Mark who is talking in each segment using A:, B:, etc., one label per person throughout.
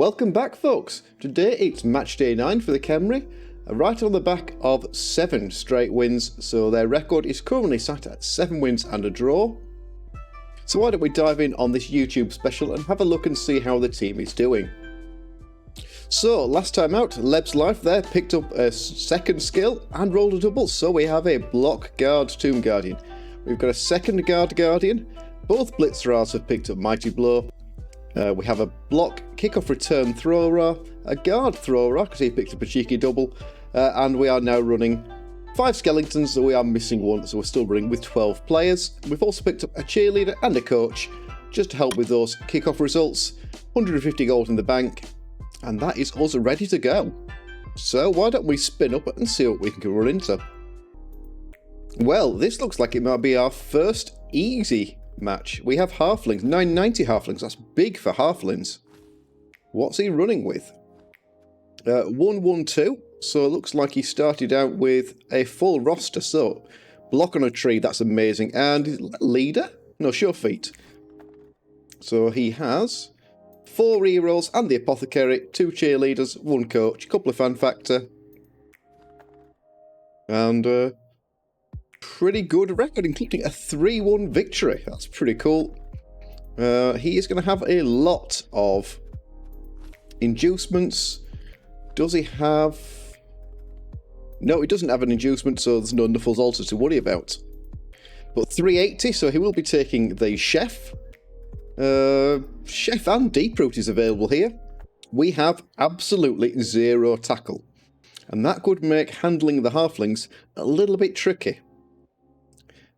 A: Welcome back, folks. Today it's match day 9 for the Khemri, right on the back of 7 straight wins, so their record is currently sat at 7 wins and a draw. So why don't we dive in on this YouTube special and have a look and see how the team is doing. So last time out, Leb's Life there picked up a second skill and rolled a double, so we have a block guard Tomb Guardian. We've got a second guard Guardian, both Blitzrars have picked up Mighty Blow. We have a block kickoff return thrower, a guard thrower because he picked up a cheeky double, and we are now running 5 skeletons, so we are missing one, so we're still running with 12 players. We've also picked up a cheerleader and a coach just to help with those kickoff results. 150 gold in the bank, and that is us ready to go. So why don't we spin up and see what we can run into. Well, this looks like it might be our first easy match. We have Halflings, 990 Halflings, that's big for Halflings. What's he running with? 112, so it looks like he started out with a full roster, so block on a tree, that's amazing. And leader? No, sure feet. So he has 4 rerolls and the apothecary, 2 cheerleaders, 1 coach, a couple of fan factor, and pretty good record, including a 3-1 victory. That's pretty cool. He is going to have a lot of inducements. Does he have... No, he doesn't have an inducement, so there's no Knuffles Altar to worry about. But 380, so he will be taking the Chef. Chef and Deep Root is available here. We have absolutely 0 tackle, and that could make handling the Halflings a little bit tricky.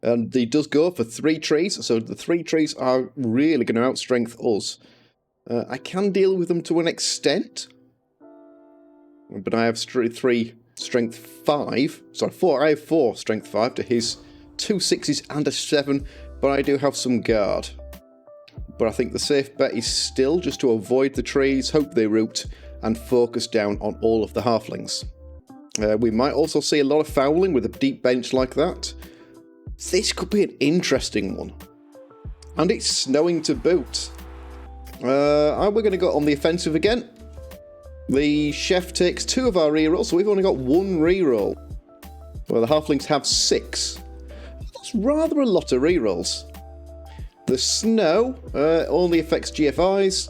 A: And he does go for 3 trees, so the 3 trees are really going to outstrength us. I can deal with them to an extent, but I have 3 strength 5. Sorry, 4. I have 4 strength 5 to his 2 6s and a 7, but I do have some guard. But I think the safe bet is still just to avoid the trees, hope they root, and focus down on all of the Halflings. We might also see a lot of fouling with a deep bench like that. This could be an interesting one. And it's snowing to boot. We're going to go on the offensive again. The Chef takes 2 of our rerolls, so we've only got 1 reroll. Well, the Halflings have 6. That's rather a lot of rerolls. The snow only affects GFIs.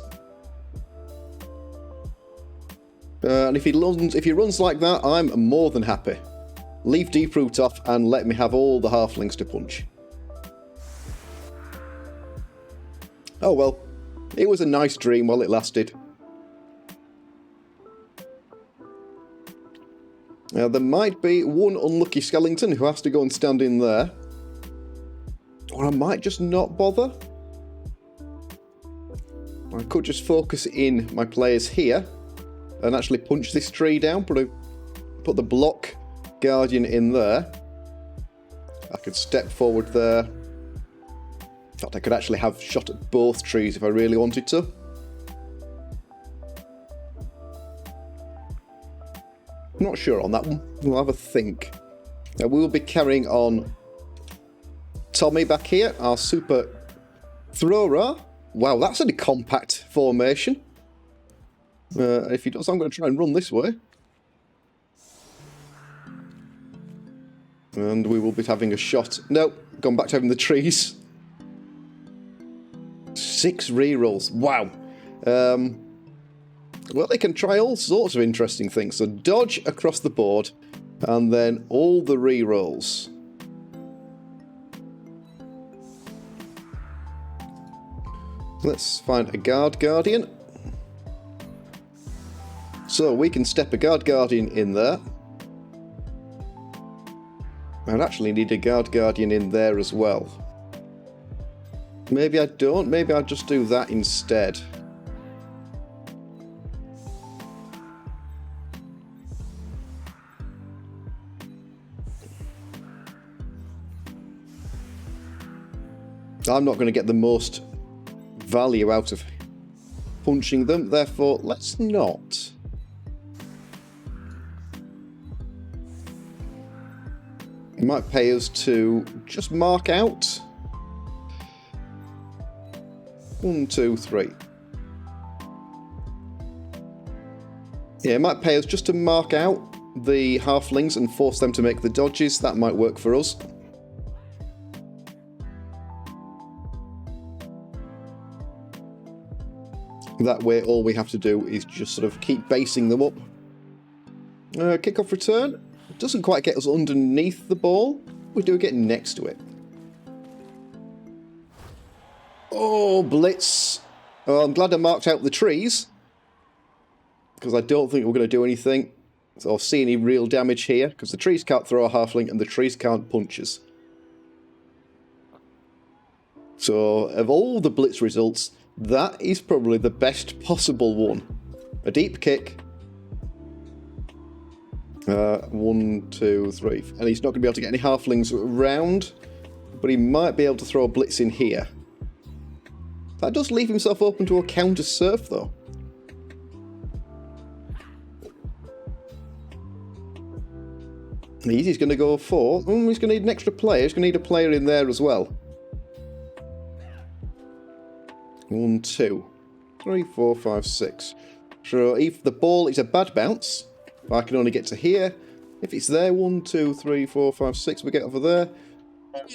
A: And if he runs like that, I'm more than happy. Leave Deep Root off and let me have all the Halflings to punch. Oh well, it was a nice dream while it lasted. Now there might be one unlucky skeleton who has to go and stand in there. Or I might just not bother. I could just focus in my players here and actually punch this tree down, put the block Guardian in there. I could step forward there. In fact, I could actually have shot at both trees if I really wanted to. I'm not sure on that one. We'll have a think. Now we will be carrying on Tommy back here, our super thrower. Wow, that's a compact formation. If he does, I'm going to try and run this way. And we will be having a shot. No, gone back to having the trees. 6 rerolls. Wow. Well, they can try all sorts of interesting things. So dodge across the board, and then all the rerolls. Let's find a guard guardian. So we can step a guard guardian in there. I'd actually need a guard guardian in there as well. Maybe I don't. Maybe I'll just do that instead. I'm not going to get the most value out of punching them, therefore let's not. It might pay us to just mark out 1, 2, 3. Yeah, it might pay us just to mark out the halflings and force them to make the dodges. That might work for us. That way, all we have to do is just sort of keep basing them up. Kick-off return. Doesn't quite get us underneath the ball. We do get next to it. Oh, blitz. Oh, I'm glad I marked out the trees, because I don't think we're going to do anything or see any real damage here, because the trees can't throw a halfling and the trees can't punch us. So, of all the blitz results, that is probably the best possible one. A deep kick. 1, 2, 3. And he's not going to be able to get any halflings around, but he might be able to throw a blitz in here. That does leave himself open to a counter surf, though. He's going to go for... he's going to need an extra player. He's going to need a player in there as well. 1, 2, 3, 4, 5, 6. So if the ball is a bad bounce, I can only get to here. If it's there, 1, 2, 3, 4, 5, 6, we get over there.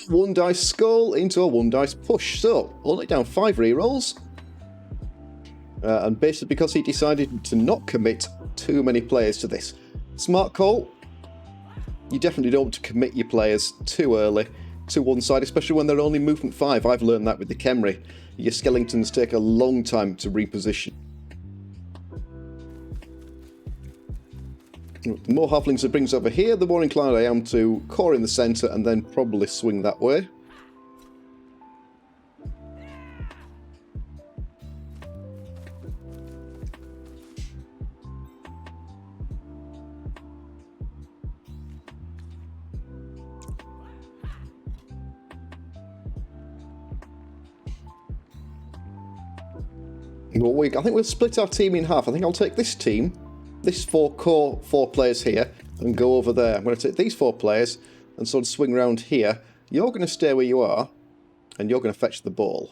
A: 1 dice skull into a 1 dice push. So, only down 5 rerolls. And basically because he decided to not commit too many players to this. Smart call. You definitely don't want to commit your players too early to one side, especially when they're only movement 5. I've learned that with the Khemri. Your skeletons take a long time to reposition. The more halflings it brings over here, the more inclined I am to core in the centre and then probably swing that way. I think we'll split our team in half. I think I'll take this team, this 4 players here, and go over there. I'm going to take these 4 players and sort of swing around here. You're going to stay where you are, and you're going to fetch the ball.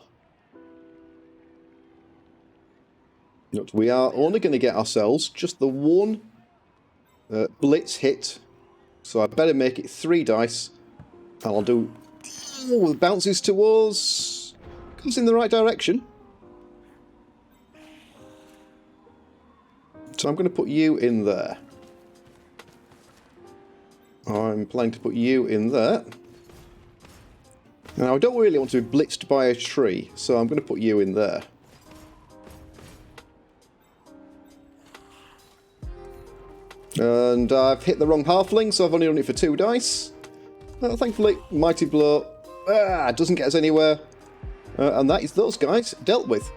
A: Look, we are only going to get ourselves just the 1 blitz hit, so I better make it 3 dice, and I'll do... Oh, the bounces towards... Comes in the right direction. So I'm going to put you in there. I'm planning to put you in there. Now I don't really want to be blitzed by a tree, so I'm going to put you in there. And I've hit the wrong halfling, so I've only done it for 2 dice. Thankfully, Mighty Blow doesn't get us anywhere. And that is those guys dealt with.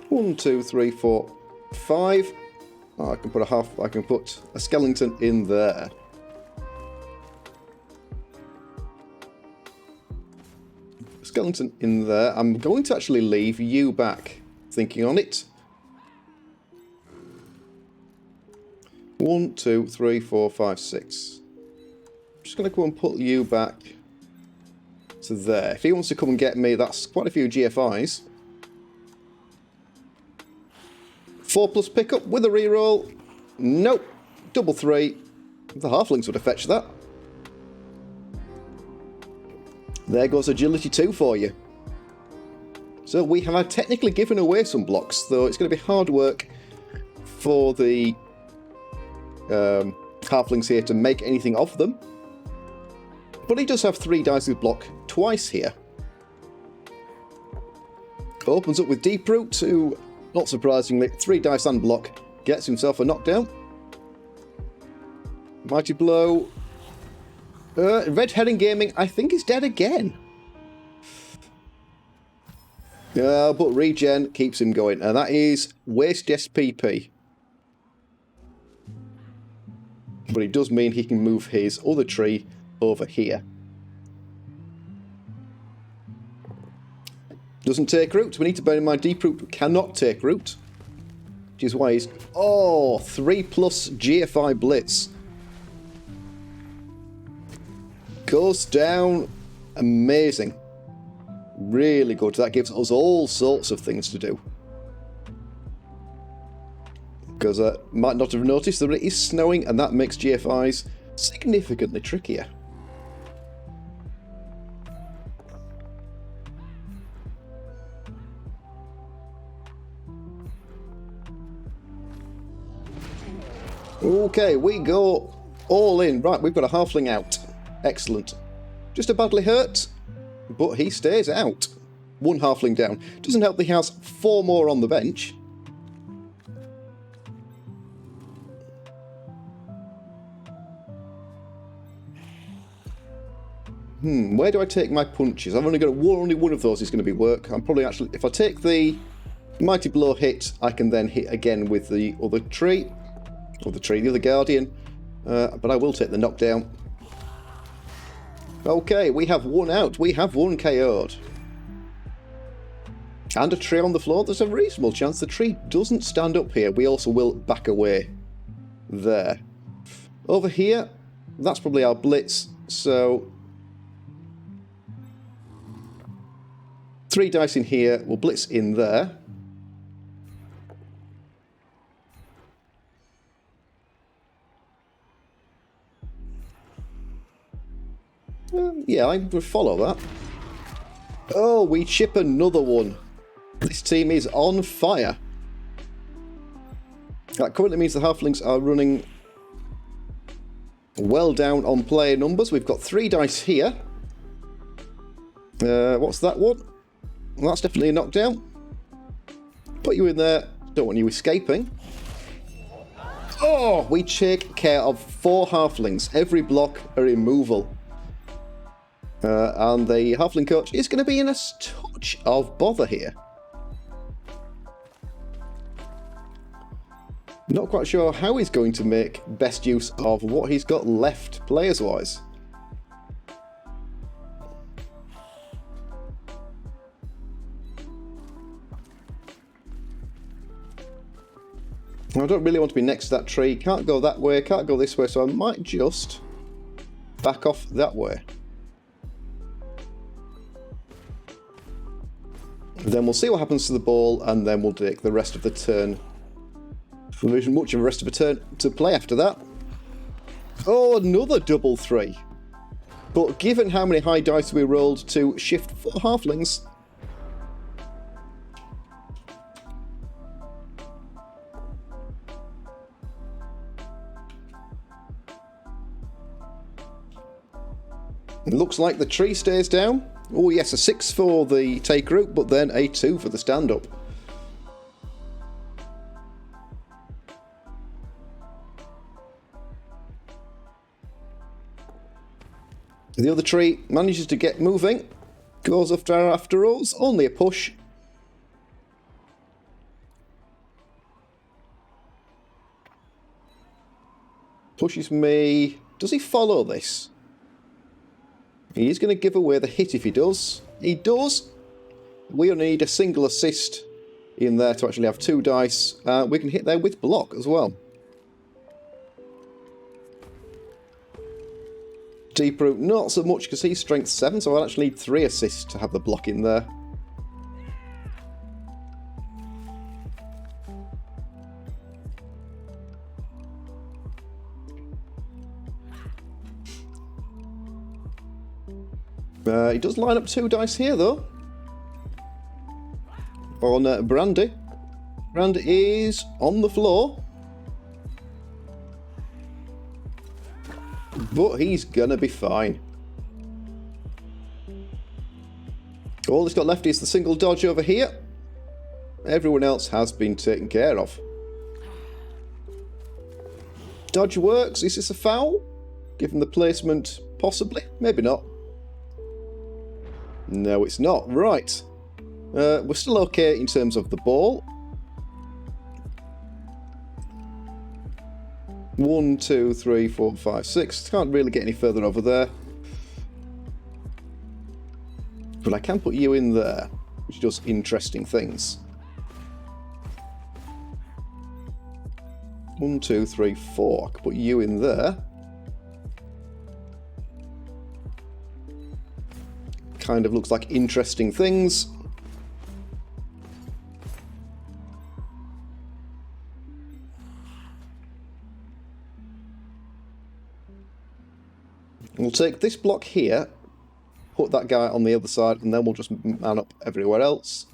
A: One, 2, 3, 4, 5. Oh, I can put a skeleton in there. Skeleton in there. I'm going to actually leave you back. Thinking on it. 1, 2, 3, 4, 5, 6. I'm just going to go and put you back to there. If he wants to come and get me, that's quite a few GFIs. 4+ pickup with a reroll. Nope. Double 3. The halflings would have fetched that. There goes agility 2 for you. So we have technically given away some blocks, though it's going to be hard work for the halflings here to make anything of them. But he does have 3 dice with block twice here. Opens up with Deep Root to... Not surprisingly, 3 dice and block, gets himself a knockdown. Mighty Blow. Red Herring Gaming, I think, is dead again. But regen keeps him going, and that is waste SPP. But it does mean he can move his other tree over here. Doesn't take root. We need to bear in mind Deep Root cannot take root. Which is why he's... Oh, 3+ GFI Blitz. Goes down. Amazing. really good. That gives us all sorts of things to do. Because I might not have noticed that it is snowing, and that makes GFIs significantly trickier. Okay, we go all in. Right, we've got a halfling out. Excellent. Just a badly hurt, but he stays out. One halfling down. Doesn't help that he has 4 more on the bench. Where do I take my punches? I've only got only one of those is going to be work. I'm probably actually, if I take the mighty blow hit, I can then hit again with the other tree, the other guardian. But I will take the knockdown. Okay, we have one out. We have one KO'd. And a tree on the floor. There's a reasonable chance the tree doesn't stand up here. We also will back away there. Over here, that's probably our blitz. So 3 dice in here. We'll blitz in there. Yeah, I would follow that. Oh, we chip another one. This team is on fire. That currently means the Halflings are running well down on player numbers. We've got 3 dice here. What's that one? Well, that's definitely a knockdown. Put you in there. Don't want you escaping. Oh, we take care of 4 Halflings. Every block a removal. And the Halfling coach is going to be in a touch of bother here. Not quite sure how he's going to make best use of what he's got left players-wise. I don't really want to be next to that tree. Can't go that way, can't go this way, so I might just back off that way. Then we'll see what happens to the ball, and then we'll take the rest of the turn. There isn't much of a rest of a turn to play after that. Oh, another double 3. But given how many high dice we rolled to shift 4 Halflings, it looks like the tree stays down. Oh yes, a 6 for the take route, but then a 2 for the stand-up. The other tree manages to get moving. Goes after us. Only a push. Pushes me. Does he follow this? He is going to give away the hit if he does. He does. We only need a single assist in there to actually have 2 dice. We can hit there with block as well. Deep root, not so much because he's strength 7, so I'll actually need 3 assists to have the block in there. He does line up 2 dice here, though. On Brandy. Brandy is on the floor. But he's gonna be fine. All he's got left is the single dodge over here. Everyone else has been taken care of. Dodge works. Is this a foul? Given the placement, possibly. Maybe not. No, it's not. Right. We're still okay in terms of the ball. 1, 2, 3, 4, 5, 6. Can't really get any further over there. But I can put you in there, which does interesting things. 1, 2, 3, 4. I can put you in there. kind of looks like interesting things. We'll take this block here, put that guy on the other side, and then we'll just man up everywhere else.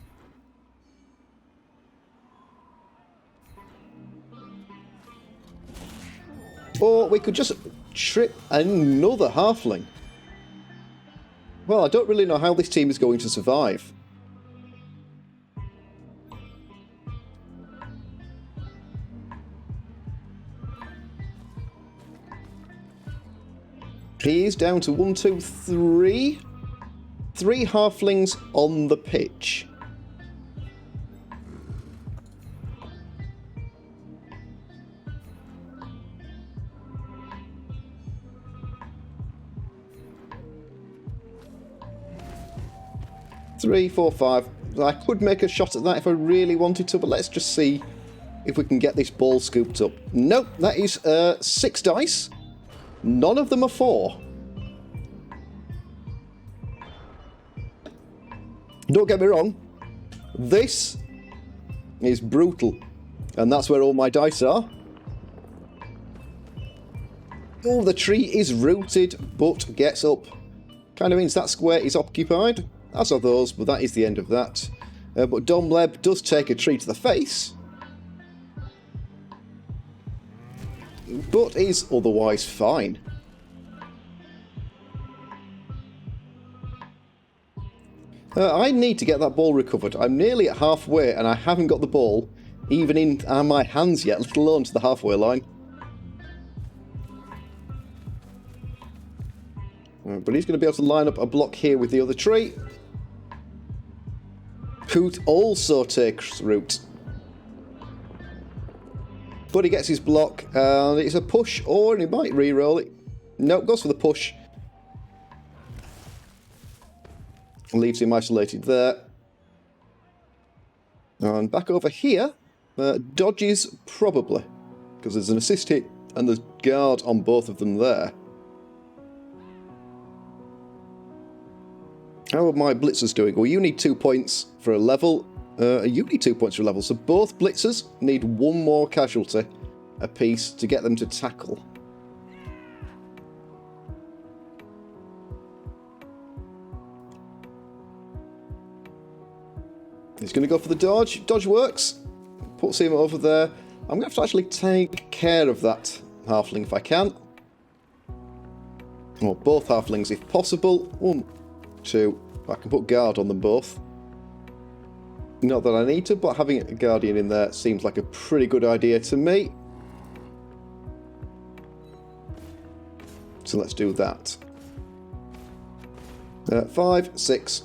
A: Or we could just trip another halfling. Well, I don't really know how this team is going to survive. He is down to 1, 2, 3. 3 halflings on the pitch. Three, four, five. I could make a shot at that if I really wanted to, but let's just see if we can get this ball scooped up. Nope, that is 6 dice. None of them are 4. Don't get me wrong, this is brutal, and that's where all my dice are. Oh, the tree is rooted, but gets up. Kind of means that square is occupied, as are those, but that is the end of that. But Domleb does take a tree to the face, but is otherwise fine. I need to get that ball recovered. I'm nearly at halfway and I haven't got the ball even in my hands yet, let alone to the halfway line. But he's going to be able to line up a block here with the other tree. Hoot also takes root. But he gets his block, and it's a push, or he might re-roll it. Nope, goes for the push. Leaves him isolated there. And back over here, dodges probably, because there's an assist hit and there's guard on both of them there. How are my blitzers doing? Well, you need 2 points for a level. You need 2 points for a level, so both blitzers need 1 more casualty apiece to get them to tackle. He's going to go for the dodge. Dodge works. Puts him over there. I'm going to have to actually take care of that halfling if I can. Or both halflings if possible. 1, 2. I can put guard on them both. Not that I need to, but having a guardian in there seems like a pretty good idea to me. So let's do that. 5, 6.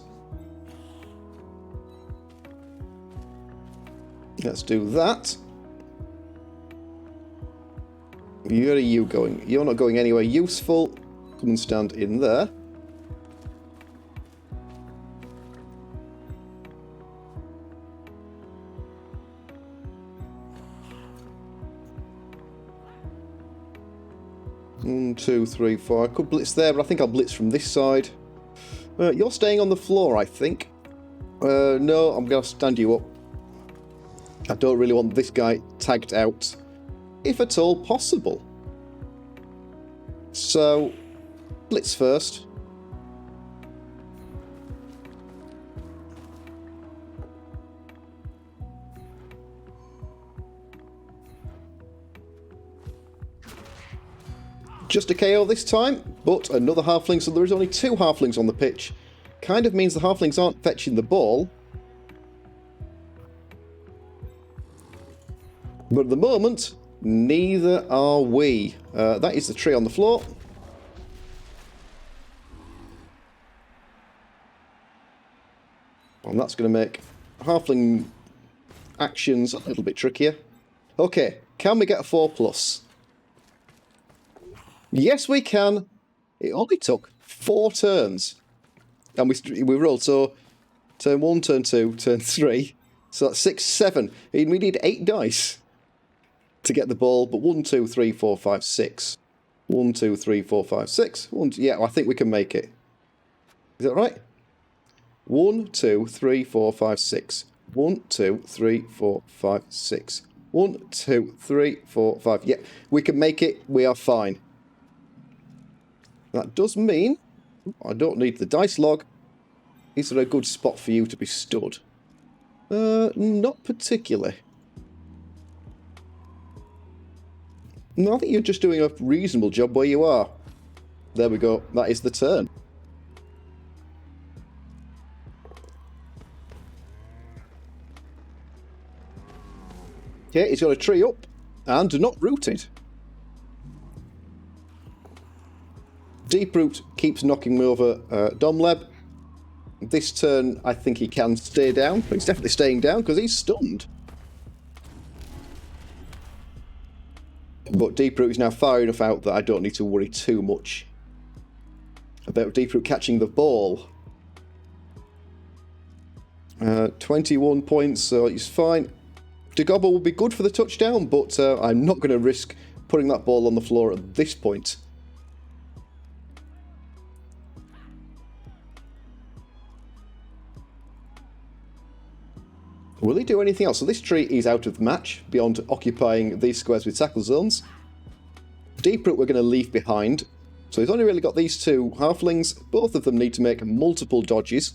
A: Let's do that. Where are you going? You're not going anywhere useful. Come and stand in there. One, 2, 3, 4. I could blitz there, but I think I'll blitz from this side. You're staying on the floor, I think. No, I'm going to stand you up. I don't really want this guy tagged out, if at all possible. So, blitz first. Just a KO this time, but another halfling, so there is only 2 halflings on the pitch. Kind of means the halflings aren't fetching the ball. But at the moment, neither are we. That is the tree on the floor. And that's going to make halfling actions a little bit trickier. Okay, can we get a 4+? Yes, we can. It only took 4 turns. And we rolled, so turn 1, turn 2, turn 3. So that's 6, 7. We need 8 dice to get the ball, but 1, 2, 3, 4, 5, 6. 1, 2, 3, 4, 5, 6. Yeah, I think we can make it. Is that right? 1, 2, 3, 4, 5, 6. 1, 2, 3, 4, 5, 6. 1, 2, 3, 4, 5. Yeah, we can make it. We are fine. That does mean I don't need the dice log. Is there a good spot for you to be stood? Not particularly. No, I think you're just doing a reasonable job where you are. There we go. That is the turn. Okay, he's got a tree up and not rooted. Deep root keeps knocking me over Domleb. This turn, I think he can stay down. But he's definitely staying down because he's stunned. But Deep Root is now far enough out that I don't need to worry too much about Deep Root catching the ball. 21 points, so he's fine. Dagobble would be good for the touchdown, but I'm not going to risk putting that ball on the floor at this point. Will he do anything else? So this tree is out of match beyond occupying these squares with tackle zones. Deep Root we're going to leave behind. So he's only really got these two halflings. Both of them need to make multiple dodges.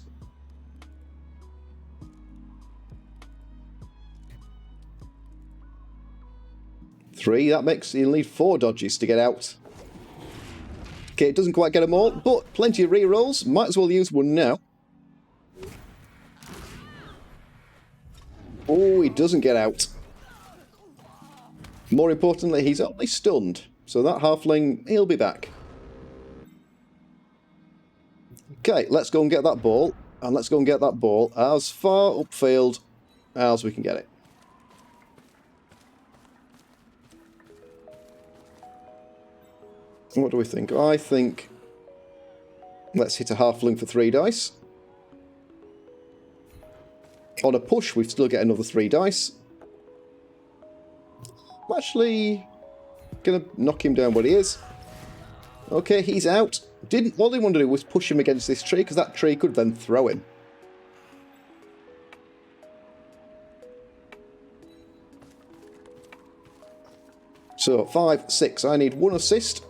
A: Three, that makes he'll need 4 dodges to get out. Okay, it doesn't quite get them all, but plenty of rerolls. Might as well use one now. Oh, he doesn't get out. More importantly, he's only stunned. So that halfling, he'll be back. Okay, let's go and get that ball. And let's go and get that ball as far upfield as we can get it. What do we think? I think let's hit a halfling for 3 dice. On a push, we still get another 3 dice. I'm actually going to knock him down where he is. Okay, he's out. All he wanted to do was push him against this tree, because that tree could then throw him. So, 5, 6. I need 1 assist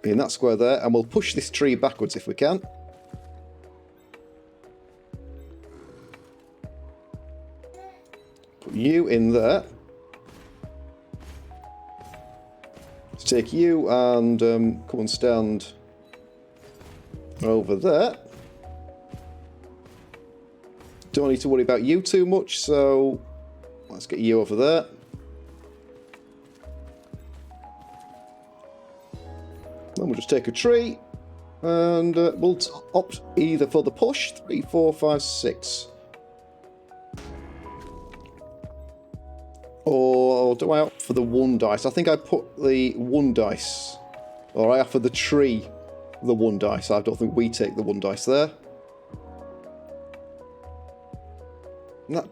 A: in that square there, and we'll push this tree backwards if we can. Put you in there. Let's take you and come and stand over there. Don't need to worry about you too much, so let's get you over there. Then we'll just take a tree, and we'll opt either for the push, 3, 4, 5, 6. Or do I opt for the 1 dice? I think I put the 1 dice. Or I offer the tree the 1 dice. I don't think we take the 1 dice there. No,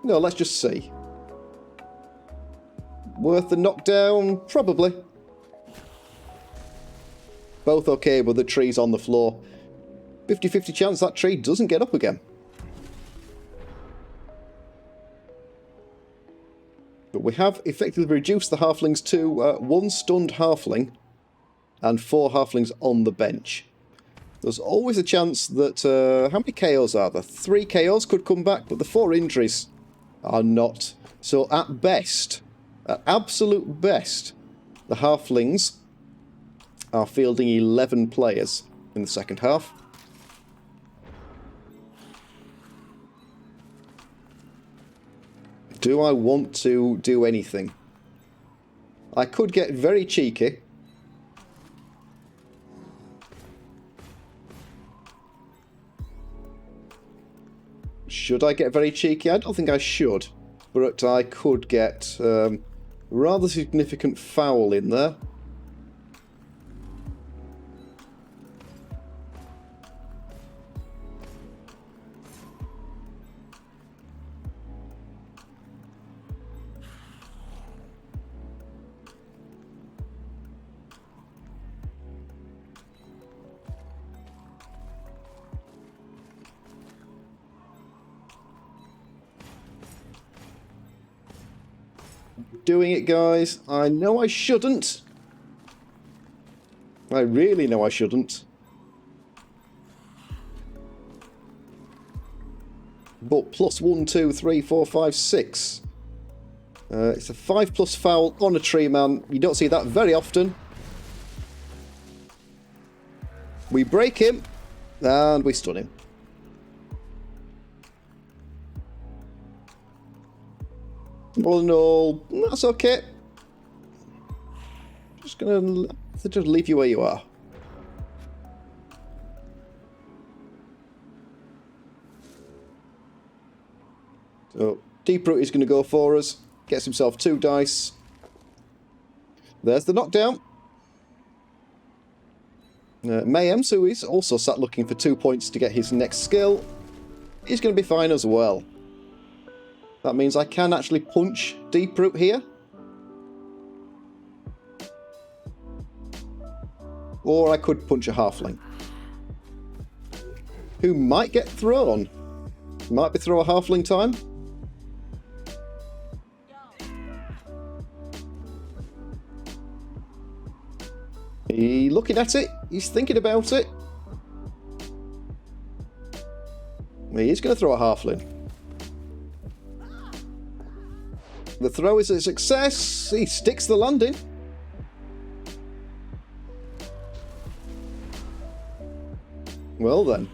A: let's just see. Worth the knockdown? Probably. Both okay, but the tree's on the floor. 50-50 chance that tree doesn't get up again. But we have effectively reduced the halflings to 1 stunned halfling and 4 halflings on the bench. There's always a chance that... how many KOs are there? 3 KOs could come back, but the 4 injuries are not. So at best, at absolute best, the halflings are fielding 11 players in the second half. Do I want to do anything? I could get very cheeky. Should I get very cheeky? I don't think I should. But I could get rather significant foul in there. doing it, guys. I know I shouldn't. I really know I shouldn't. But plus 1, 2, 3, 4, 5, 6. It's a 5+ foul on a tree man. You don't see that very often. We break him, and we stun him. All in all, that's okay. Just gonna just leave you where you are. So, Deeproot is going to go for us. Gets himself 2 dice. There's the knockdown. Mayhem, so he's also sat looking for 2 points to get his next skill. He's going to be fine as well. That means I can actually punch Deeproot here. Or I could punch a Halfling. Who might get thrown. Might be throw a Halfling time. He's looking at it. He's thinking about it. He is going to throw a Halfling. The throw is a success. He sticks the landing. Well then.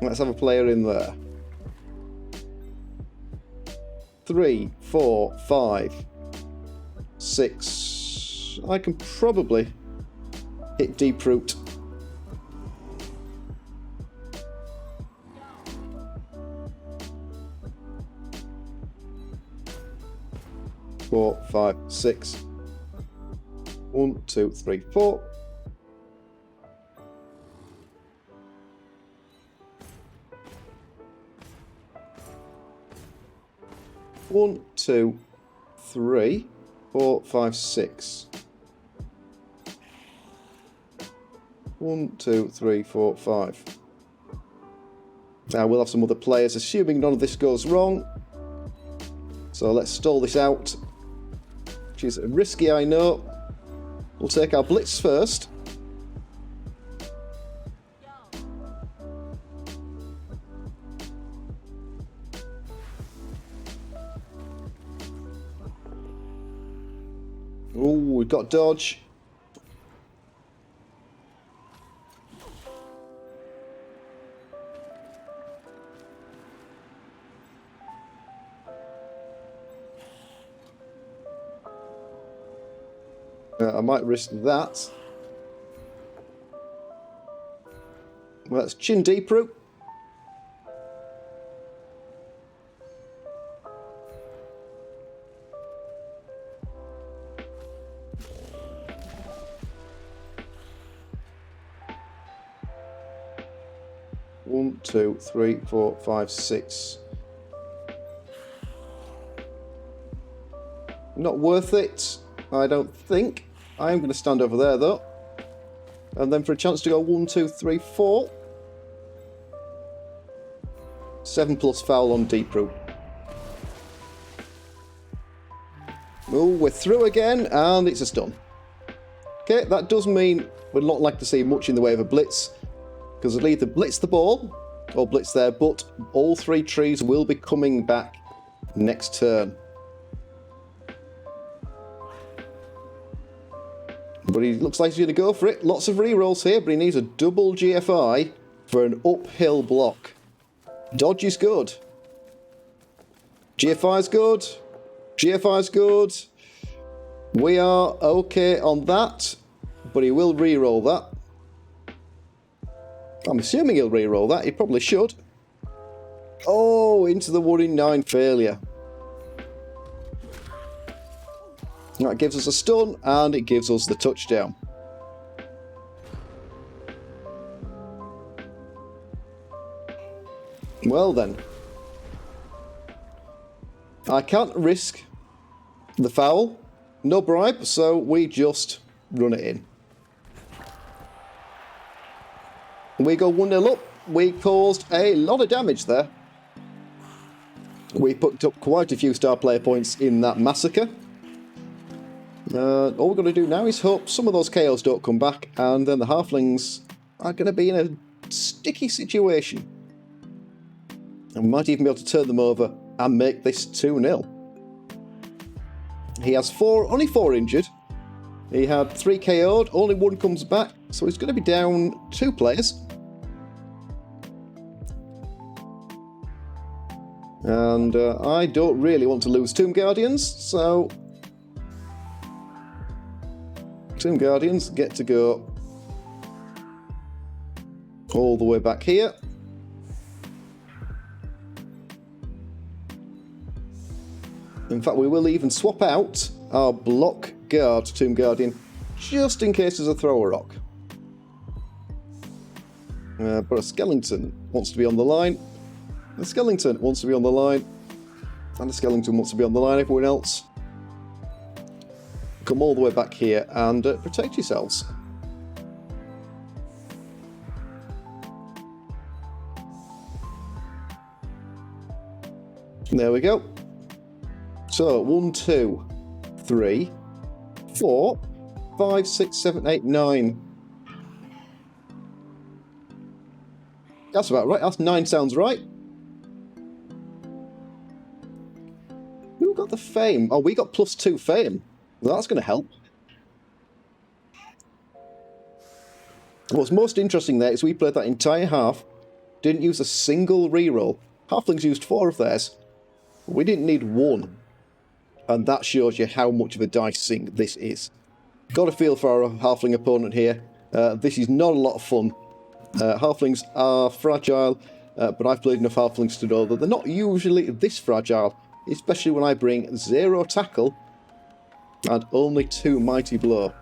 A: Let's have a player in there. 3, 4, 5, 6. I can probably hit Deeproot. Four, 5, 6. 1, 2, 3, 4. One, 2, 3, 4, 5, 6. 1, 2, 3, 4, 5. Now we'll have some other players, assuming none of this goes wrong. So let's stall this out. Which is risky, I know. We'll take our blitz first. Oh, we've got dodge. I might risk that. Let's chin Deeproot. One, 2, 3, 4, 5, 6. Not worth it, I don't think. I am going to stand over there though. And then for a chance to go 1, 2, 3, 4. 7+ foul on Deeproot. Oh, we're through again, and it's a stun. Okay, that does mean we're not likely to see much in the way of a blitz, because it'll either blitz the ball or blitz there, but all 3 trees will be coming back next turn. But he looks like he's going to go for it. Lots of rerolls here, but he needs a double GFI for an uphill block. Dodge is good. GFI is good. GFI is good. We are okay on that, but he will reroll that. I'm assuming he'll reroll that. He probably should. Oh, into the 1 in 9 failure. That gives us a stun, and it gives us the touchdown. Well then. I can't risk the foul. No bribe, so we just run it in. We go 1-0 up. We caused a lot of damage there. We picked up quite a few star player points in that massacre. All we're going to do now is hope some of those KOs don't come back, and then the Halflings are going to be in a sticky situation. And we might even be able to turn them over and make this 2-0. He has only 4 injured. He had 3 KO'd, only 1 comes back, so he's going to be down 2 players. And I don't really want to lose Tomb Guardians, so Tomb Guardians get to go all the way back here. In fact, we will even swap out our block guard Tomb Guardian, just in case there's a thrower rock. But a skeleton wants to be on the line. The skeleton wants to be on the line. And the skeleton wants to be on the line. Everyone else, come all the way back here and protect yourselves. There we go. So 1, 2, 3, 4, 5, 6, 7, 8, 9. That's about right. That's 9 sounds right. Who got the fame? Oh, we got +2 fame. Well, that's going to help. What's most interesting there is we played that entire half, didn't use a single reroll. Halflings used 4 of theirs. We didn't need 1. And that shows you how much of a dice sink this is. Got a feel for our Halfling opponent here. This is not a lot of fun. Halflings are fragile, but I've played enough Halflings to know that they're not usually this fragile, especially when I bring 0 tackle and only 2 mighty blow.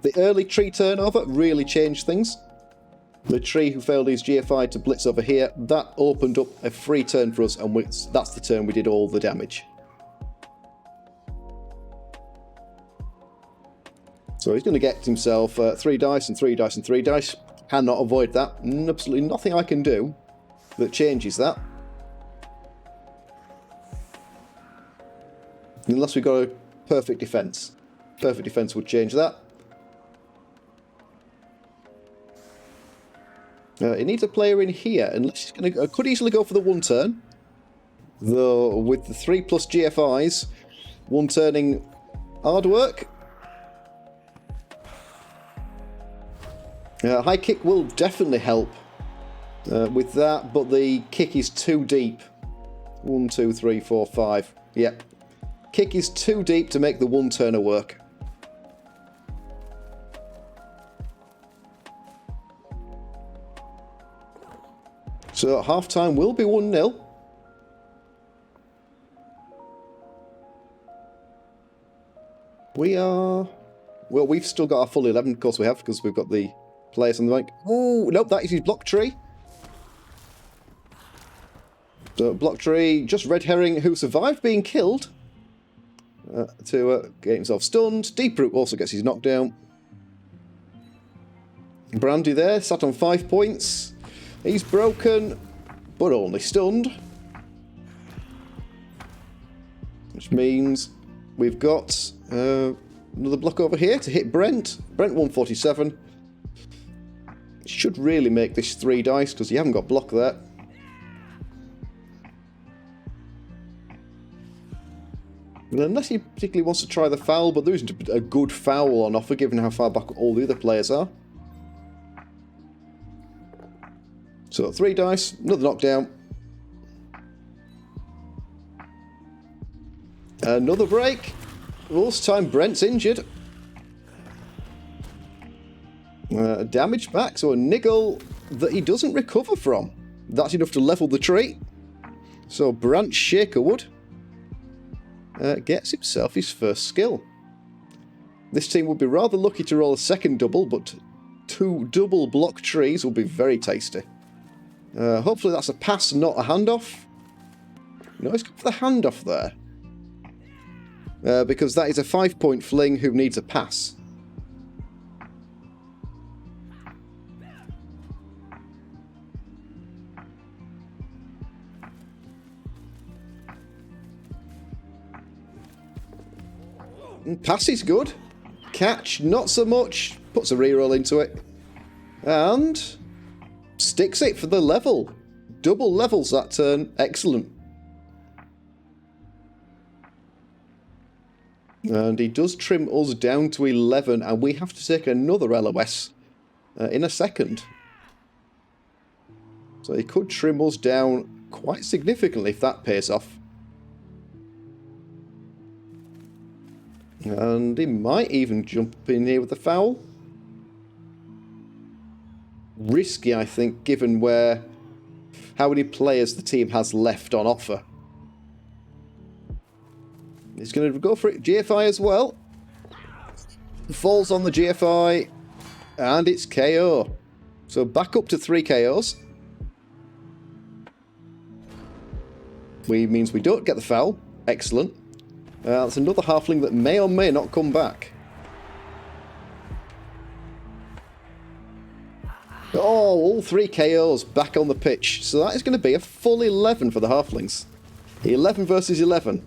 A: The early tree turnover really changed things. The tree who failed his GFI to blitz over here, that opened up a free turn for us, and that's the turn we did all the damage. So he's going to get himself 3 dice and 3 dice and 3 dice. Cannot avoid that. Absolutely nothing I can do that changes that. Unless we've got a perfect defence. Perfect defence would change that. It needs a player in here, unless he's going to... could easily go for the 1 turn. Though, with the 3+ GFIs, 1 turning hard work. High kick will definitely help with that, but the kick is too deep. 1, 2, 3, 4, 5. Yep. Kick is too deep to make the 1 turner work. So half time will be 1-0. We are... well, we've still got our full 11, of course we have, because we've got the players on the mic. Oh, nope, that is his block tree. So block tree, just red herring, who survived being killed to get himself stunned. Deep root also gets his knockdown. Brandy there, sat on 5 points. He's broken, but only stunned. Which means we've got another block over here to hit Brent. Brent 147. Should really make this 3 dice because you haven't got block there. And unless he particularly wants to try the foul, but there isn't a good foul on offer given how far back all the other players are. So 3 dice, another knockdown. Another break. Well, this time Brent's injured. Damage back, so a niggle that he doesn't recover from. That's enough to level the tree. So Brant Shakerwood gets himself his first skill. This team would be rather lucky to roll a second double, but 2 double block trees will be very tasty. Hopefully that's a pass, not a handoff. No, he's got for the handoff there. Because that is a 5-point fling who needs a pass. pass is good. Catch, not so much. Puts a reroll into it. And sticks it for the level. Double levels that turn. Excellent. And he does trim us down to 11, and we have to take another LOS in a second. So he could trim us down quite significantly if that pays off. And he might even jump in here with the foul. Risky, I think, given how many players the team has left on offer. He's going to go for it. GFI as well. Falls on the GFI. And it's KO. So back up to 3 KOs. Means we don't get the foul. Excellent. That's another halfling that may or may not come back. Oh, all 3 KOs back on the pitch. So that is going to be a full 11 for the halflings. 11 versus 11.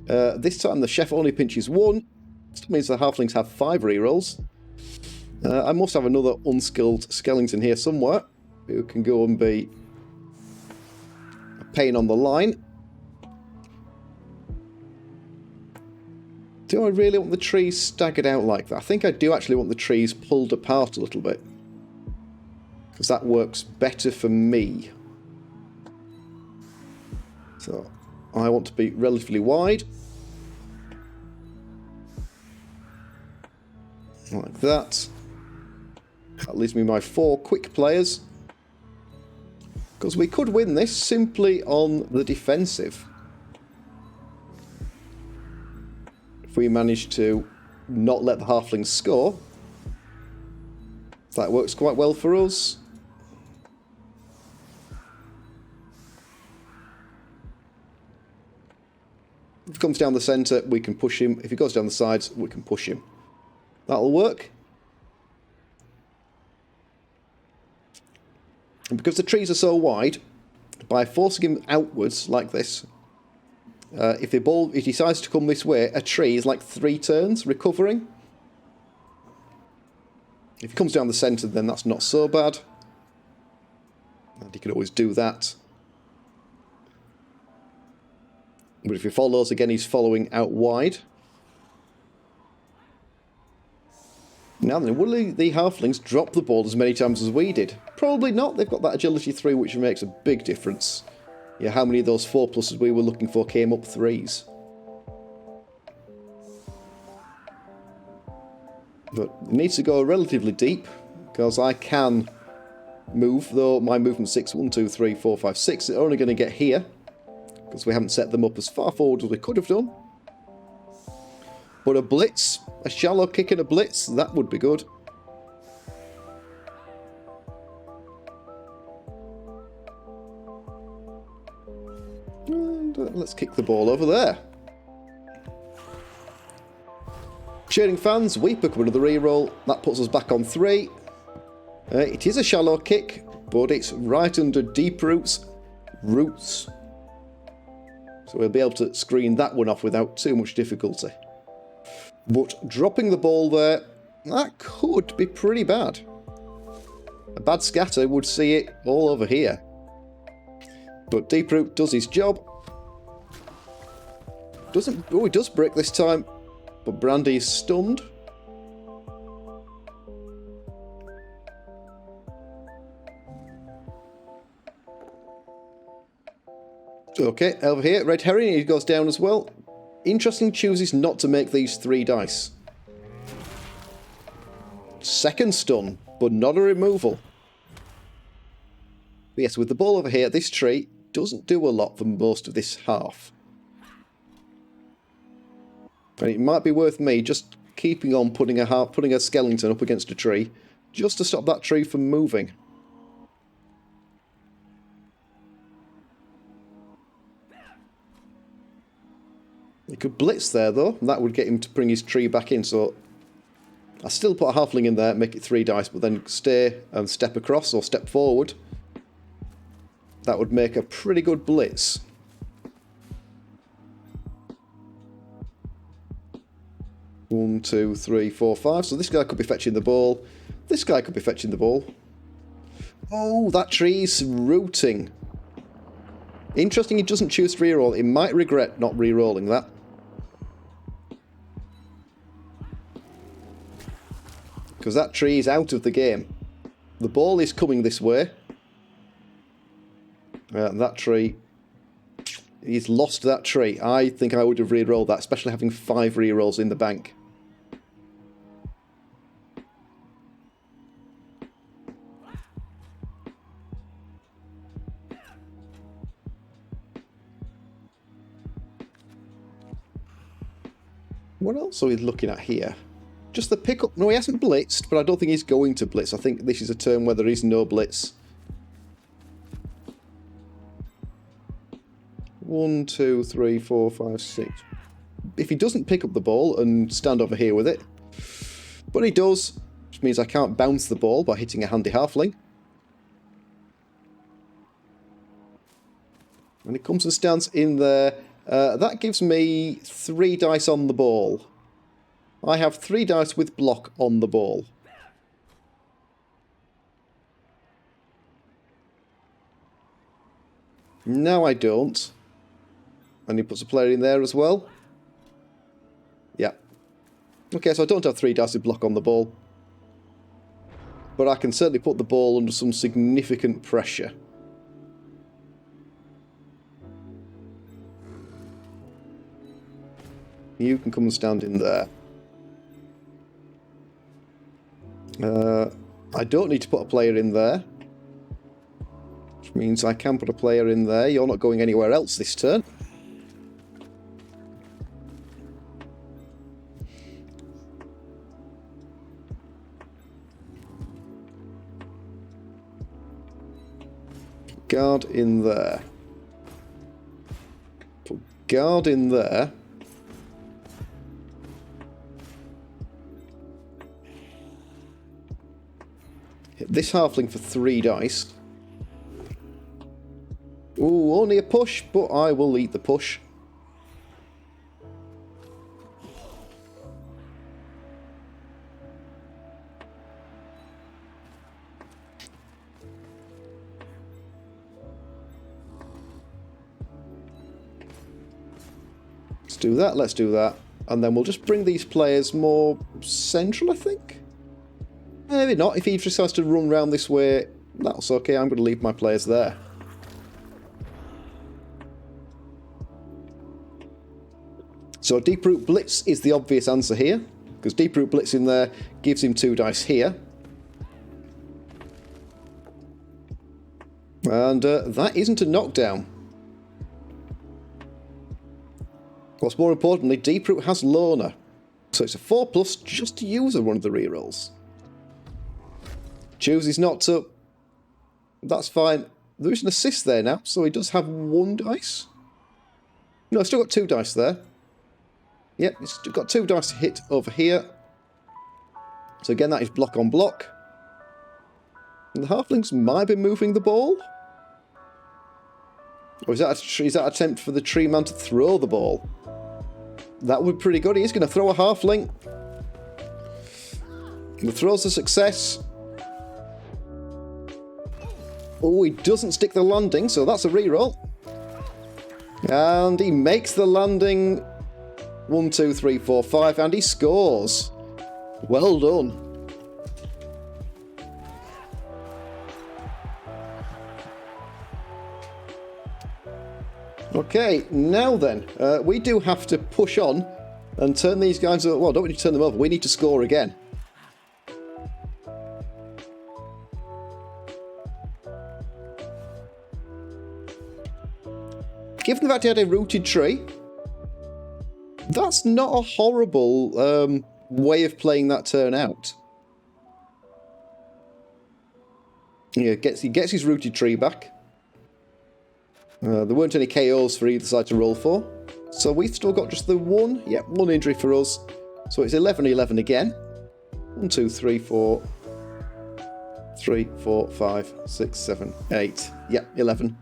A: This time the chef only pinches 1. This means the halflings have 5 rerolls. I must have another unskilled skeleton here somewhere who can go and be a pain on the line. Do I really want the trees staggered out like that? I think I do actually want the trees pulled apart a little bit, because that works better for me. So I want to be relatively wide. Like that. That leaves me my 4 quick players. Because we could win this simply on the defensive. If we manage to not let the halflings score. That works quite well for us. If he comes down the centre, we can push him. If he goes down the sides, we can push him. That'll work. And because the trees are so wide, by forcing him outwards like this, if he decides to come this way, a tree is like 3 turns recovering. If he comes down the centre, then that's not so bad. And he can always do that. But if he follows, again, he's following out wide. Now then, will the halflings drop the ball as many times as we did? Probably not. They've got that agility 3, which makes a big difference. Yeah, how many of those 4 pluses we were looking for came up 3s? But it needs to go relatively deep, because I can move, though my movement 6, 1, 2, 3, 4, 5, 6 are only going to get here, because we haven't set them up as far forward as we could have done. But a blitz, a shallow kick and a blitz, that would be good. And let's kick the ball over there. Cheering fans, we pick up another reroll. That puts us back on 3. It is a shallow kick, but it's right under deep roots. So we'll be able to screen that one off without too much difficulty. But dropping the ball there, that could be pretty bad. A bad scatter would see it all over here. But Deep Root does his job. He does break this time, but Brandy is stunned. Okay, over here, Red Herring, he goes down as well. Interesting, chooses not to make these 3 dice. Second stun, but not a removal. But yes, with the ball over here, this tree doesn't do a lot for most of this half. And it might be worth me just keeping on putting a skeleton up against a tree, just to stop that tree from moving. He could blitz there, though. That would get him to bring his tree back in. So I still put a halfling in there, make it 3 dice, but then stay and step across or step forward. That would make a pretty good blitz. 1, 2, 3, 4, 5. So this guy could be fetching the ball. This guy could be fetching the ball. Oh, that tree's rooting. Interesting he doesn't choose to reroll. He might regret not rerolling that. Because that tree is out of the game. The ball is coming this way. That tree... He's lost that tree. I think I would have re-rolled that, especially having 5 re-rolls in the bank. What else are we looking at here? Just the pickup. No, he hasn't blitzed, but I don't think he's going to blitz. I think this is a turn where there is no blitz. 1, 2, 3, 4, 5, 6. If he doesn't pick up the ball and stand over here with it, but he does, which means I can't bounce the ball by hitting a handy halfling. And he comes and stands in there. That gives me 3 dice on the ball. I have 3 dice with block on the ball. No, I don't. And he puts a player in there as well. Yeah. Okay, so I don't have 3 dice with block on the ball. But I can certainly put the ball under some significant pressure. You can come and stand in there. I don't need to put a player in there. Which means I can put a player in there. You're not going anywhere else this turn. Guard in there. Put guard in there. Hit this halfling for 3 dice. Ooh, only a push, but I will eat the push. Let's do that, let's do that. And then we'll just bring these players more central, I think. Maybe not. If he just has to run around this way, that's okay. I'm going to leave my players there. So Deep Root Blitz is the obvious answer here, because Deep Root Blitz in there gives him 2 dice here. And that isn't a knockdown. What's more importantly, Deep Root has Loner. So it's a 4+ just to use one of the rerolls. Chooses not to. That's fine. There is an assist there now, so he does have 1 dice. No, I've still got 2 dice there. Yep, he's still got 2 dice to hit over here. So again, that is block on block. And the halflings might be moving the ball. Or is that an attempt for the tree man to throw the ball? That would be pretty good. He's going to throw a halfling. The throw's a success. Oh, he doesn't stick the landing, so that's a reroll. And he makes the landing. 1, 2, 3, 4, 5, and he scores. Well done. Okay, now then, we do have to push on and turn these guys over. Well, don't we need to turn them over? We need to score again. Given the fact he had a rooted tree, that's not a horrible way of playing that turn out. Yeah, he gets his rooted tree back. There weren't any KOs for either side to roll for. So we've still got just the 1. Yep, 1 injury for us. So it's 11-11 again. 1, 2, 3, 4. 3, 4, 5, 6, 7, 8. Yep, 11.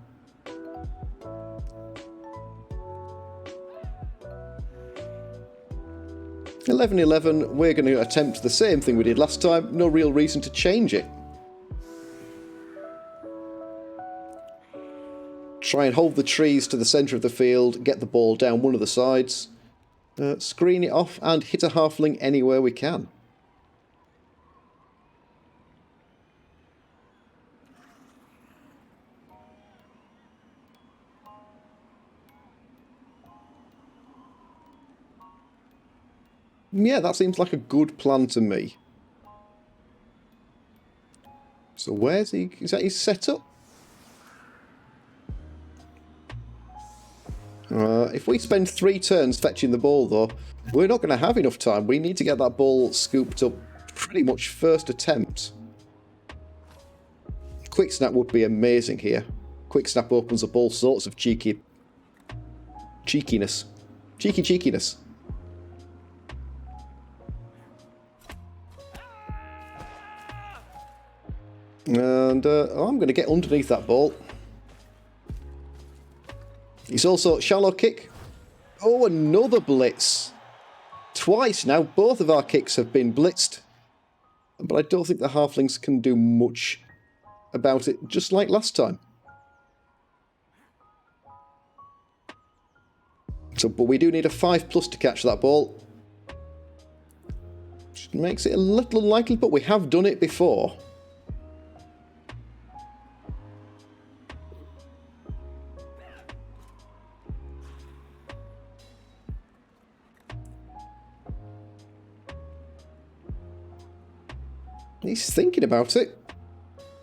A: 11-11, we're going to attempt the same thing we did last time. No real reason to change it. Try and hold the trees to the centre of the field, get the ball down one of the sides, screen it off and hit a halfling anywhere we can. Yeah, that seems like a good plan to me. So where's he? Is that his setup? If we spend 3 turns fetching the ball, though, we're not going to have enough time. We need to get that ball scooped up pretty much first attempt. Quick snap would be amazing here. Quick snap opens up all sorts of cheekiness. Cheekiness. And I'm going to get underneath that ball. He's also shallow kick. Oh, another blitz. Twice now, both of our kicks have been blitzed. But I don't think the halflings can do much about it, just like last time. So, but we do need a 5+ to catch that ball. Which makes it a little unlikely, but we have done it before. He's thinking about it.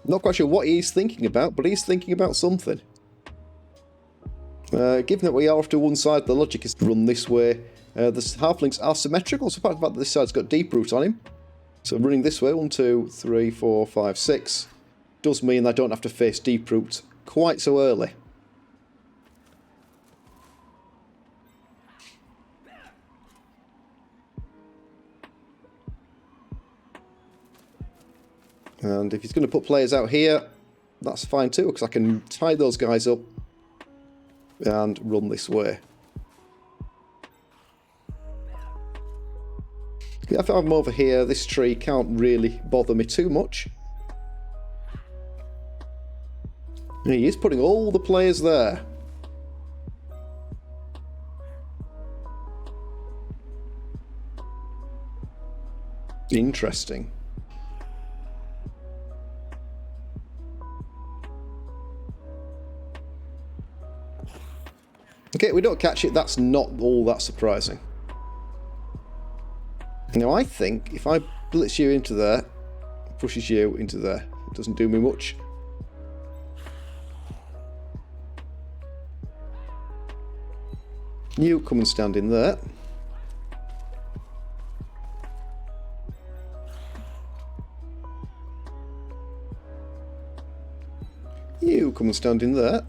A: Not quite sure what he's thinking about, but he's thinking about something. Given that we are off to one side, the logic is to run this way. The halflings are symmetrical, so apart from the fact that this side's got deep root on him. So running this way, 1, 2, 3, 4, 5, 6, does mean I don't have to face deep root quite so early. And if he's going to put players out here, that's fine too, because I can tie those guys up and run this way. Yeah, if I'm over here, this tree can't really bother me too much. And he is putting all the players there. Interesting. Okay, we don't catch it. That's not all that surprising. Now, I think if I blitz you into there, pushes you into there, it doesn't do me much. You come and stand in there. You come and stand in there.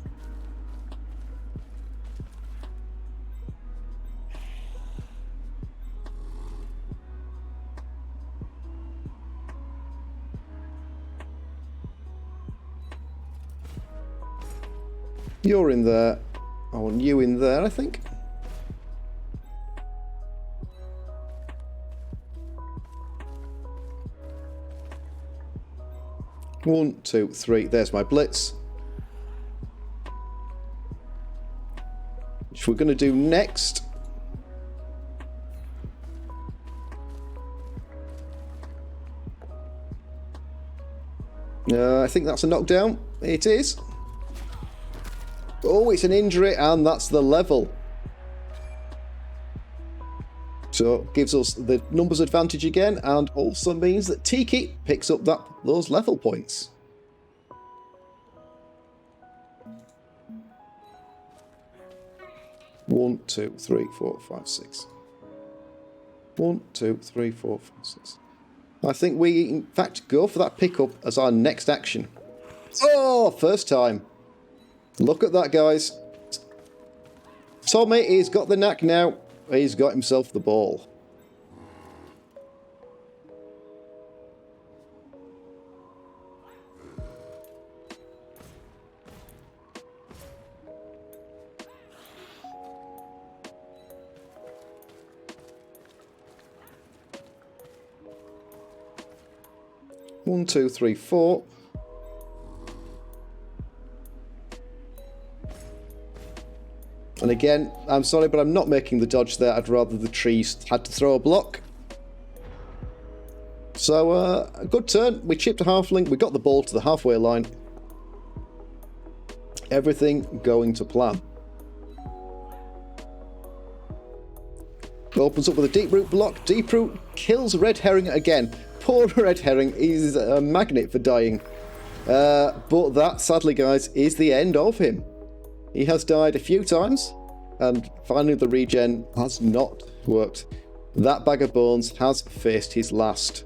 A: You're in there. I want you in there, I think. One, two, three. There's my blitz. Which we're going to do next. I think that's a knockdown. It is. Oh, it's an injury, and that's the level. So gives us the numbers advantage again, and also means that Tiki picks up those level points. One, two, three, 4, 5, 6. 1, 2, 3, 4, 5, 6. I think we, in fact, go for that pickup as our next action. Oh, first time. Look at that, guys. Tommy, he's got the knack now. He's got himself the ball. 1, 2, 3, 4. And again, I'm sorry, but I'm not making the dodge there. I'd rather the trees had to throw a block. So, a good turn. We chipped a halfling. We got the ball to the halfway line. Everything going to plan. Opens up with a deep root block. Deep root kills red herring again. Poor red herring. He's a magnet for dying. But that, sadly, guys, is the end of him. He has died a few times, and finally the regen has not worked. That bag of bones has faced his last.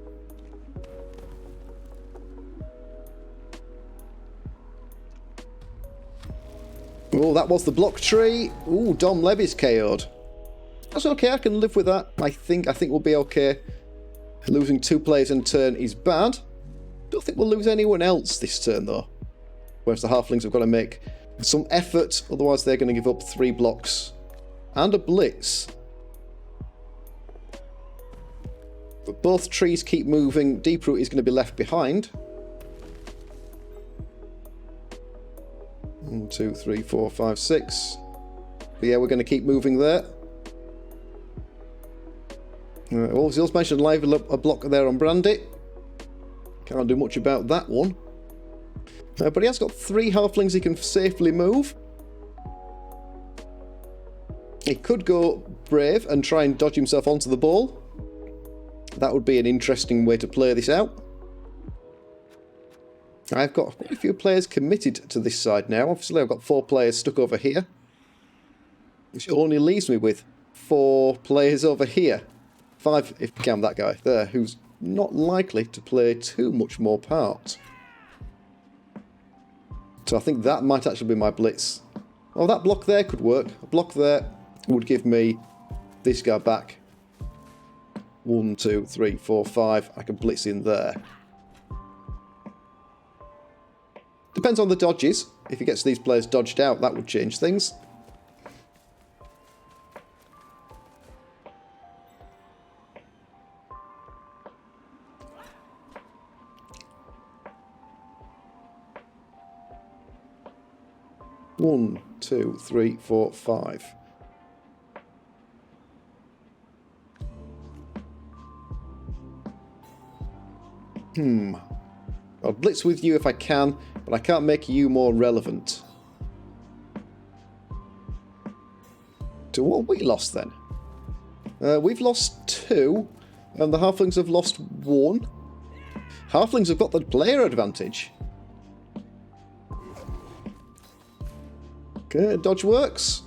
A: Oh, that was the block tree. Ooh, Dom Levy's KO'd. That's okay, I can live with that. I think we'll be okay. Losing 2 players in turn is bad. Don't think we'll lose anyone else this turn, though. Whereas the halflings have got to make some effort, otherwise they're going to give up 3 blocks and a blitz. But both trees keep moving. Deeproot is going to be left behind. 1, 2, 3, 4, 5, 6. But yeah, we're going to keep moving there. Oh, Zill's mentioned live a block there on Brandy. Can't do much about that one. But he has got 3 halflings he can safely move. He could go brave and try and dodge himself onto the ball. That would be an interesting way to play this out. I've got quite a few players committed to this side now. Obviously, I've got 4 players stuck over here, which only leaves me with 4 players over here. 5 if you count that guy there, who's not likely to play too much more part. So I think that might actually be my blitz. Oh, that block there could work. A block there would give me this guy back. 1, 2, 3, 4, 5. I can blitz in there. Depends on the dodges. If he gets these players dodged out, that would change things. One, 2, 3, 4, 5. I'll blitz with you if I can, but I can't make you more relevant. To what have we lost then? We've lost 2, and the halflings have lost 1. Halflings have got the player advantage. Okay, dodge works.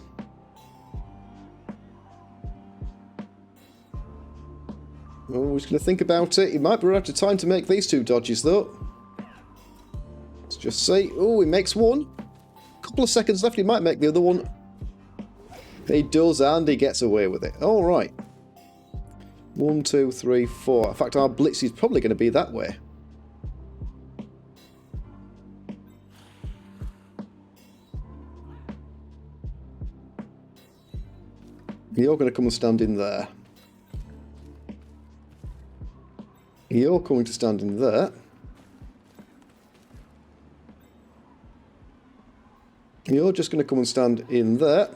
A: Oh, he's going to think about it. He might be out of time to make these 2 dodges, though. Let's just see. Oh, he makes 1. Couple of seconds left. He might make the other one. He does, and he gets away with it. All right. 1, 2, 3, 4. In fact, our blitz is probably going to be that way. You're going to come and stand in there. You're going to stand in there. You're just going to come and stand in there.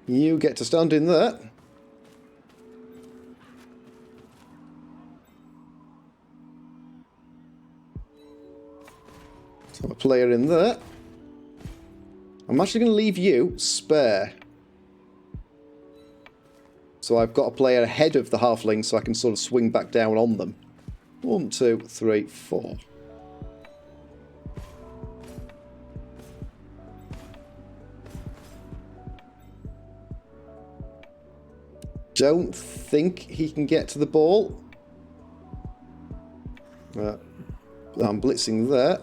A: You get to stand in there. So a player in there. I'm actually going to leave you spare. So I've got a player ahead of the halflings so I can sort of swing back down on them. 1, 2, 3, 4. Don't think he can get to the ball. I'm blitzing there.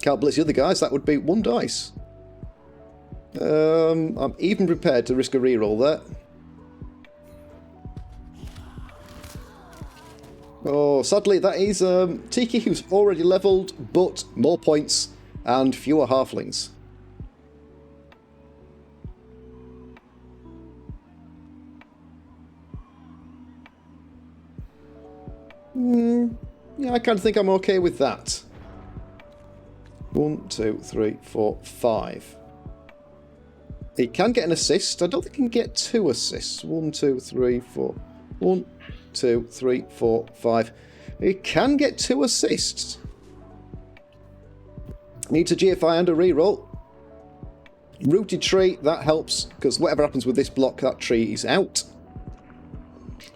A: Can't blitz the other guys, that would be 1 dice. I'm even prepared to risk a reroll there. Oh, sadly that is Tiki, who's already levelled, but more points and fewer halflings. Yeah, I kind of think I'm okay with that. 1, 2, 3, 4, 5. He can get an assist. I don't think he can get 2 assists. 1, 2, 3, 4. 1, 2, 3, 4, 5. He can get 2 assists. Needs a GFI and a reroll. Rooted tree, that helps, because whatever happens with this block, that tree is out.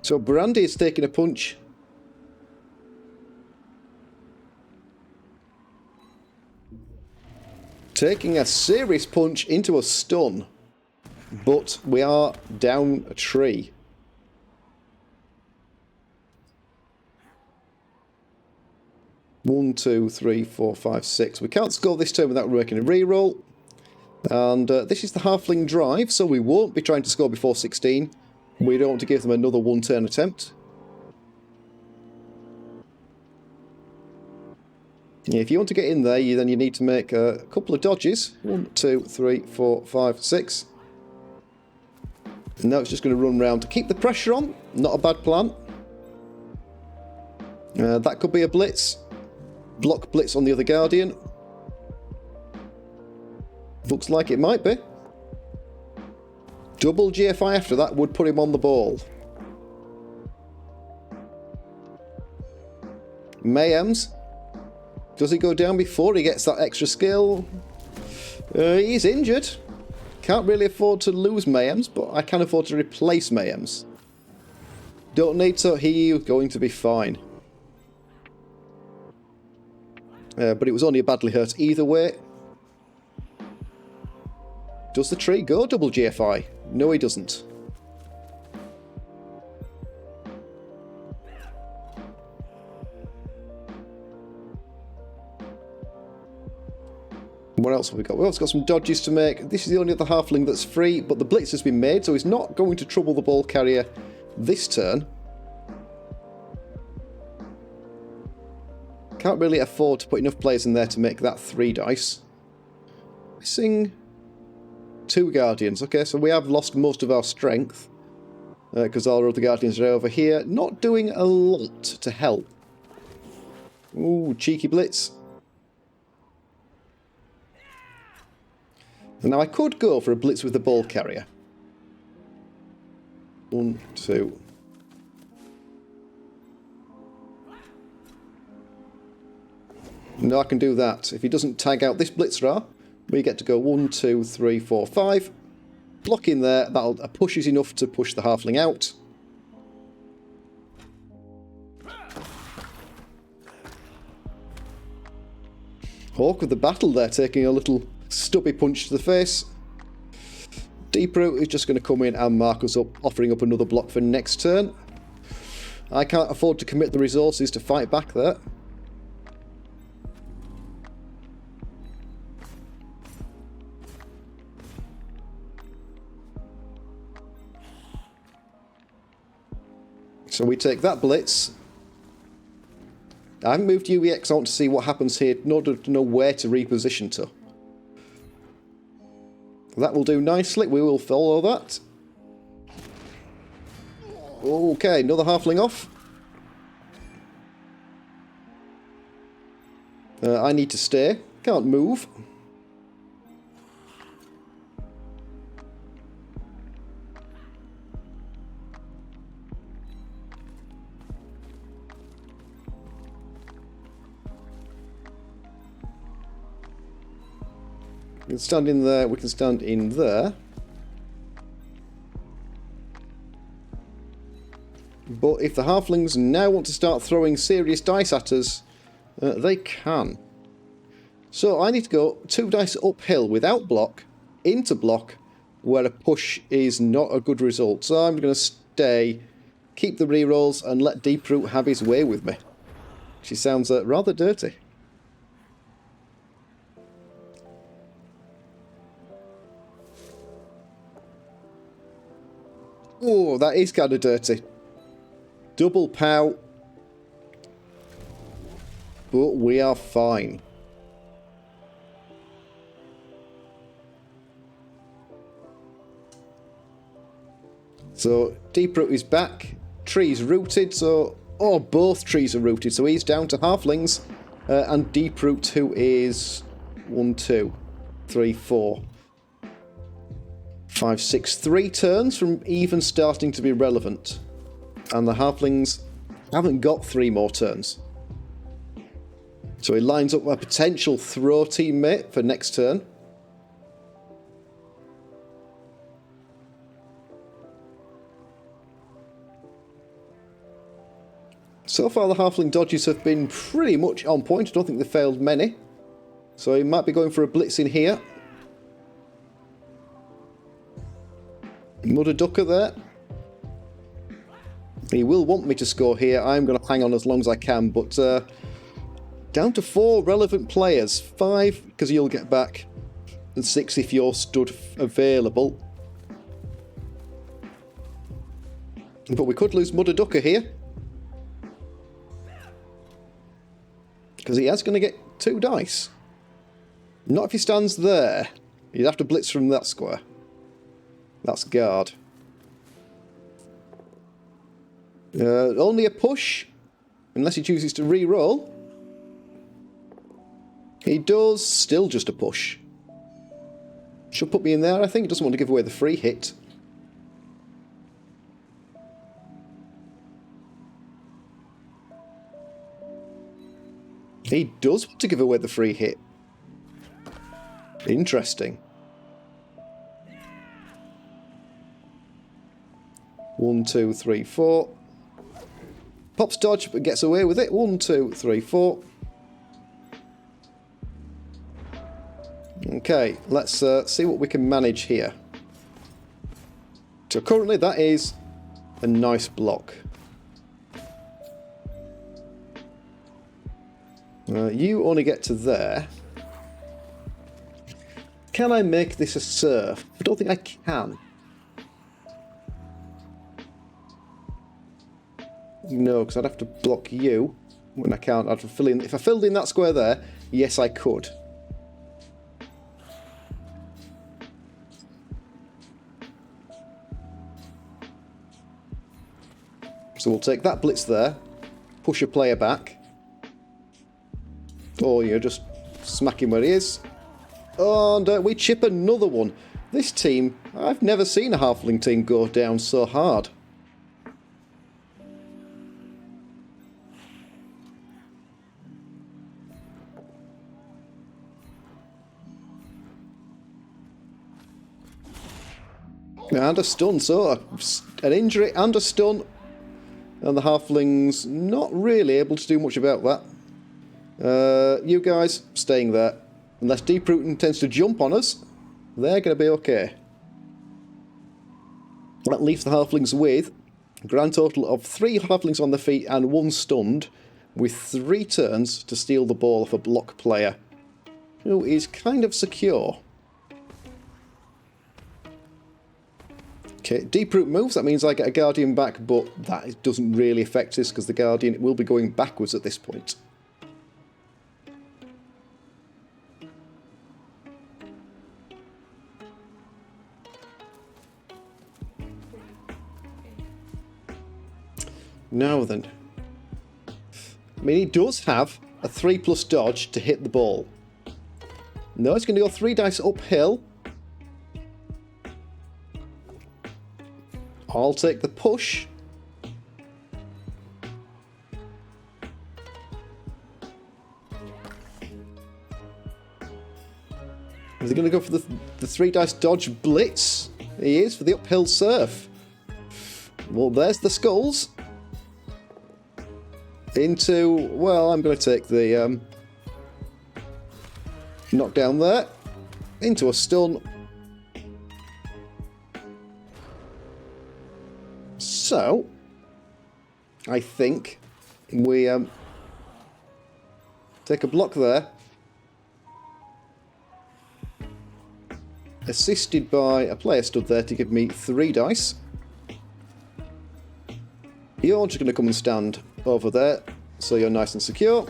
A: So Brandy is taking a punch. Taking a serious punch into a stun. But we are down a tree. One, 2, 3, 4, 5, 6. We can't score this turn without making a reroll. And this is the Halfling drive, so we won't be trying to score before 16. We don't want to give them another one-turn attempt. Yeah, if you want to get in there, then you need to make a couple of dodges. 1, 2, 3, 4, 5, 6. And now it's just going to run round to keep the pressure on. Not a bad plan. That could be a blitz. Block blitz on the other Guardian. Looks like it might be. Double GFI after that would put him on the ball. Mayhems. Does he go down before he gets that extra skill? He's injured. Can't really afford to lose Mayhems, but I can afford to replace Mayhems. Don't need to heal, going to be fine. But it was only a badly hurt either way. Does the tree go double GFI? No, he doesn't. What else have we got? We've also got some dodges to make. This is the only other Halfling that's free, but the blitz has been made, so he's not going to trouble the ball carrier this turn. Can't really afford to put enough players in there to make that 3 dice. Missing 2 Guardians. Okay, so we have lost most of our strength. Because all our other Guardians are over here. Not doing a lot to help. Ooh, cheeky blitz. And now I could go for a blitz with the ball carrier. 1, 2. No, I can do that. If he doesn't tag out this blitzer, we get to go 1, 2, 3, 4, 5. Block in there. That'll push is enough to push the Halfling out. Hawk with the battle there, taking a little stubby punch to the face. Deeproot is just going to come in and mark us up, offering up another block for next turn. I can't afford to commit the resources to fight back there. So we take that blitz. I haven't moved UEX on to see what happens here in order to know where to reposition to. That will do nicely. We will follow that. Okay, another Halfling off. I need to stay. Can't move. We can stand in there, we can stand in there. But if the Halflings now want to start throwing serious dice at us, they can. So I need to go 2 dice uphill without block, into block, where a push is not a good result. So I'm going to stay, keep the rerolls, and let Deeproot have his way with me. She sounds rather dirty. Oh, that is kind of dirty. Double pow. But we are fine. So, Deeproot is back. Tree's rooted, so Oh, both trees are rooted, so he's down to halflings. And deep root, who is 1, 2, 3, 4, 5, 6. 3 turns from even starting to be relevant. And the halflings haven't got 3 more turns. So he lines up a potential throw teammate for next turn. So far the halfling dodges have been pretty much on point. I don't think they've failed many. So he might be going for a blitz in here. Mudder Ducker there. He will want me to score here. I'm going to hang on as long as I can, but down to 4 relevant players. 5 because you'll get back, and 6 if you're stood available. But we could lose Mudder Ducker here, because he is going to get 2 dice. Not if he stands there. You'd have to blitz from that square. That's guard. Only a push, unless he chooses to re-roll. He does, still just a push. Should put me in there, I think. He doesn't want to give away the free hit. He does want to give away the free hit. Interesting. 1, 2, 3, 4. Pops dodge, but gets away with it. 1, 2, 3, 4. Okay, let's see what we can manage here. So currently that is a nice block. You only get to there. Can I make this a surf? I don't think I can. No, because I'd have to block you when I can't. I'd fill in. If I filled in that square there, yes, I could. So we'll take that blitz there, push a player back. Oh, you're just smacking where he is. And we chip another one. This team, I've never seen a halfling team go down so hard. And a stun, so an injury and a stun. And the halflings not really able to do much about that. You guys staying there. Unless Deep Root intends to jump on us, they're going to be okay. That leaves the halflings with a grand total of 3 halflings on their feet and 1 stunned, with 3 turns to steal the ball off a block player, who is kind of secure. Okay, Deep Root moves, that means I get a Guardian back, but that doesn't really affect us because the Guardian will be going backwards at this point. Now then. I mean, he does have a 3+ dodge to hit the ball. No, it's going to go 3 dice uphill. I'll take the push. Is he going to go for the 3 dice dodge blitz? He is, for the uphill surf. Well, there's the skulls. Into, well, I'm going to take the knockdown there. Into a stun. So, I think we take a block there. Assisted by a player stood there to give me 3 dice. You're just going to come and stand over there, so you're nice and secure.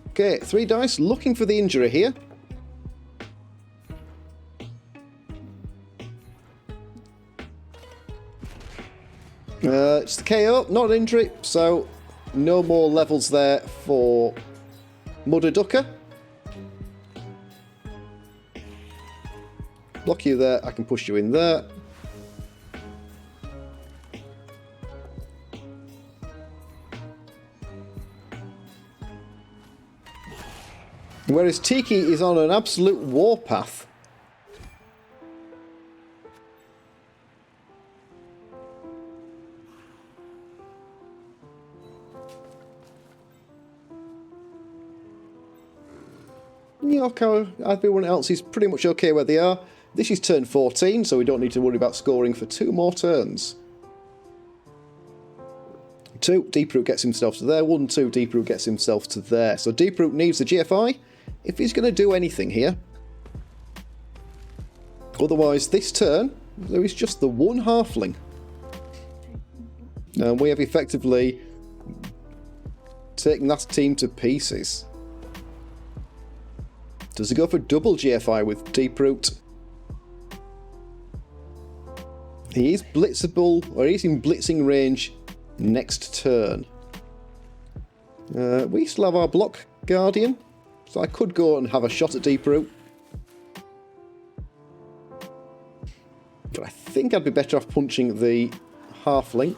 A: Okay, 3 dice, looking for the injury here. It's the KO, not an injury, so no more levels there for Mudder Ducker. Block you there, I can push you in there. Whereas Tiki is on an absolute warpath. Okay, everyone else is pretty much okay where they are. This is turn 14, so we don't need to worry about scoring for 2 more turns. 2, Deeproot gets himself to there. 1, 2, Deeproot gets himself to there. So Deeproot needs the GFI if he's going to do anything here. Otherwise, this turn, there is just the 1 Halfling. And we have effectively taken that team to pieces. Does he go for double GFI with Deeproot? He is blitzable, or he's in blitzing range next turn. We still have our block guardian, so I could go and have a shot at Deeproot. But I think I'd be better off punching the Halfling.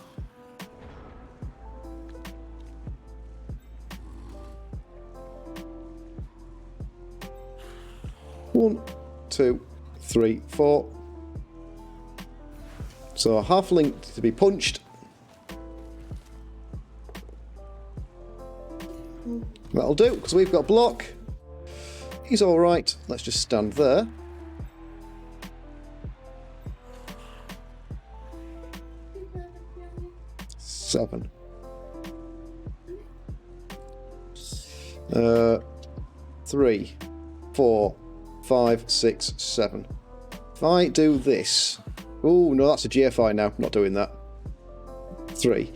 A: One, 2, 3, 4. So a Halfling to be punched. That'll do, because we've got block. He's alright. Let's just stand there. Seven. 3, 4, 5, 6, 7. If I do this... Oh, no, that's a GFI now. Not doing that. 3,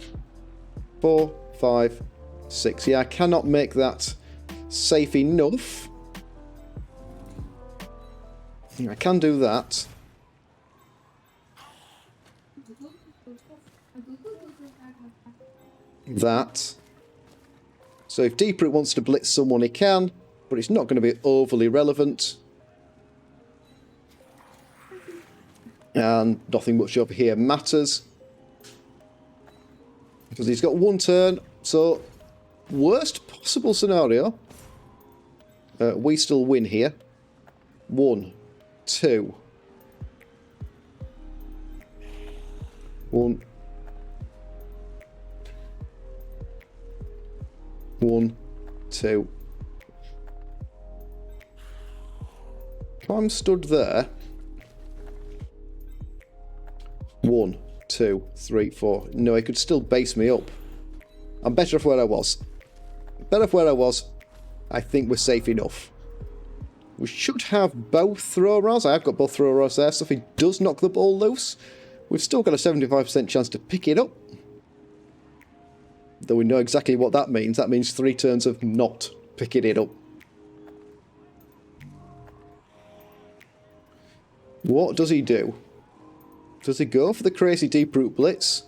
A: 4, 5, 6. Yeah, I cannot make that safe enough. I can do that. That. So if Deeproot wants to blitz someone, he can, but it's not going to be overly relevant. And nothing much over here matters. Because he's got 1 turn, so worst possible scenario, we still win here. 1, 2. 1. 1, 2. If I'm stood there. 1, 2, 3, 4. No, he could still base me up. I'm better off where I was. Better off where I was. I think we're safe enough. We should have both throw-rods. I have got both throw-rods there, so if he does knock the ball loose, we've still got a 75% chance to pick it up. Though we know exactly what that means. That means 3 turns of not picking it up. What does he do? Does he go for the crazy Deeproot blitz?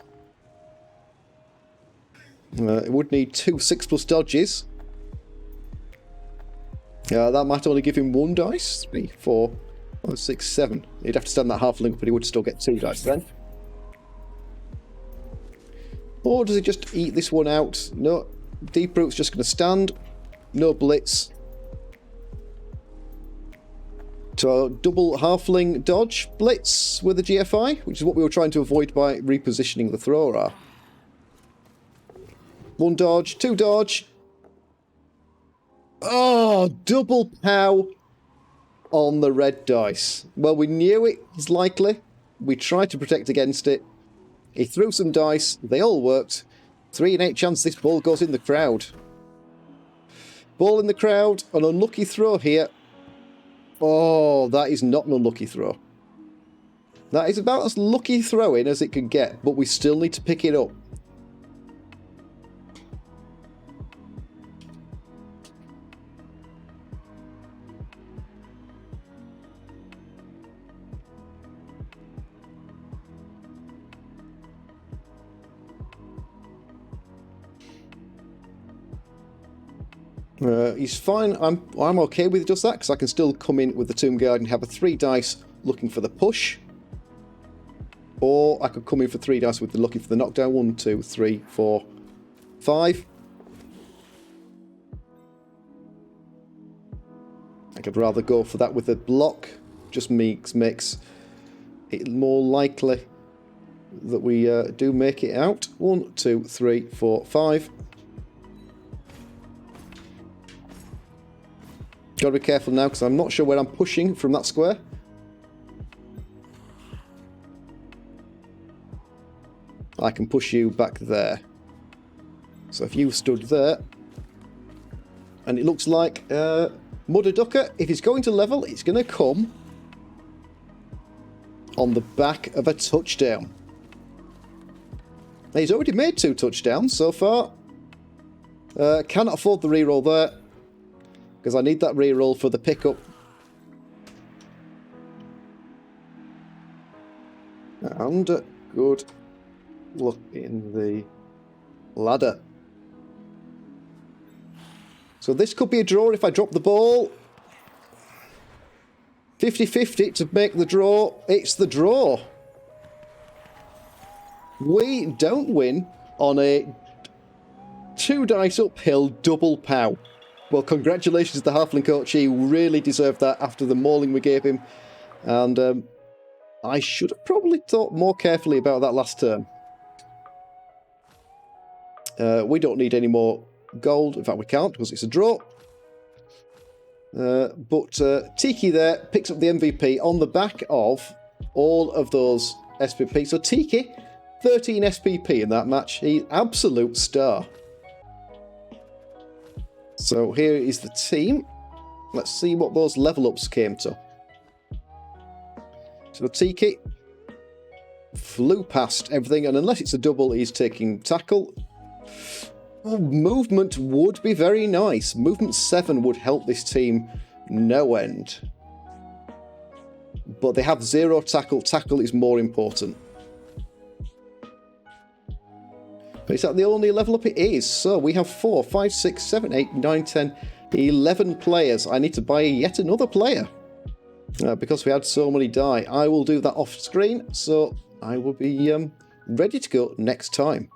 A: It would need 2 6+ dodges. That might only give him 1 dice. 3, 4, 5, 6, 7. He'd have to stand that Halfling, but he would still get 2 dice then. Or does he just eat this one out? No, Deeproot's just going to stand. No blitz. So double Halfling dodge blitz with a GFI, which is what we were trying to avoid by repositioning the thrower. 1 dodge, 2 dodge. Oh, double pow on the red dice. Well, we knew it was likely. We tried to protect against it. He threw some dice. They all worked. 3 in 8 chance this ball goes in the crowd. Ball in the crowd. An unlucky throw here. Oh, that is not an unlucky throw. That is about as lucky throwing as it can get, but we still need to pick it up. He's fine. I'm okay with just that because I can still come in with the Tomb Guard and have a 3 dice looking for the push. Or I could come in for 3 dice with the looking for the knockdown. 1, 2, 3, 4, 5. I could rather go for that with a block. Just makes it more likely that we do make it out. 1, 2, 3, 4, 5. Got to be careful now because I'm not sure where I'm pushing from that square. I can push you back there. So if you stood there, and it looks like Mudder Ducker, if he's going to level, it's going to come on the back of a touchdown. Now, he's already made 2 touchdowns so far. Cannot afford the reroll there, because I need that reroll for the pickup. And good luck in the ladder. So this could be a draw if I drop the ball. 50-50 to make the draw. It's the draw. We don't win on a 2 dice uphill double pow. Well, congratulations to the Halfling coach. He really deserved that after the mauling we gave him. And I should have probably thought more carefully about that last turn. We don't need any more gold. In fact, we can't because it's a draw. But Tiki there picks up the MVP on the back of all of those SPP. So Tiki, 13 SPP in that match. He's absolute star. So here is the team. Let's see what those level ups came to. So Tiki flew past everything, and unless it's a double, he's taking tackle. Oh, movement would be very nice. Movement 7 would help this team no end. But they have 0 tackle. Tackle is more important. But is that the only level up? It is. So we have 4, 5, 6, 7, 8, 9, 10, 11 players. I need to buy yet another player. Because we had so many die. I will do that off screen. So I will be ready to go next time.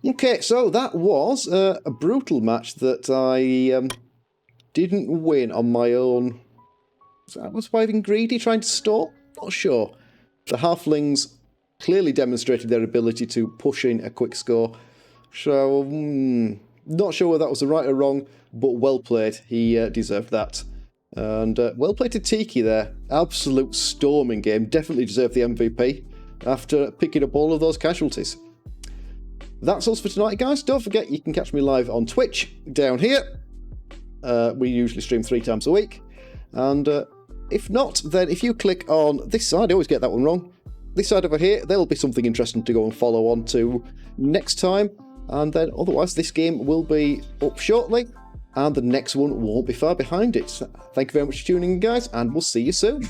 A: Okay, so that was a brutal match that I didn't win on my own. Was I being greedy, trying to stall? Not sure. The Halflings clearly demonstrated their ability to push in a quick score. So, not sure whether that was the right or wrong, but well played. He deserved that. And well played to Tiki there. Absolute storming game. Definitely deserved the MVP after picking up all of those casualties. That's us for tonight, guys. Don't forget, you can catch me live on Twitch down here. We usually stream 3 times a week. And if not, then if you click on this side, I always get that one wrong. This side over here, there'll be something interesting to go and follow on to next time. And then otherwise, this game will be up shortly. And the next one won't be far behind it. So thank you very much for tuning in, guys. And we'll see you soon.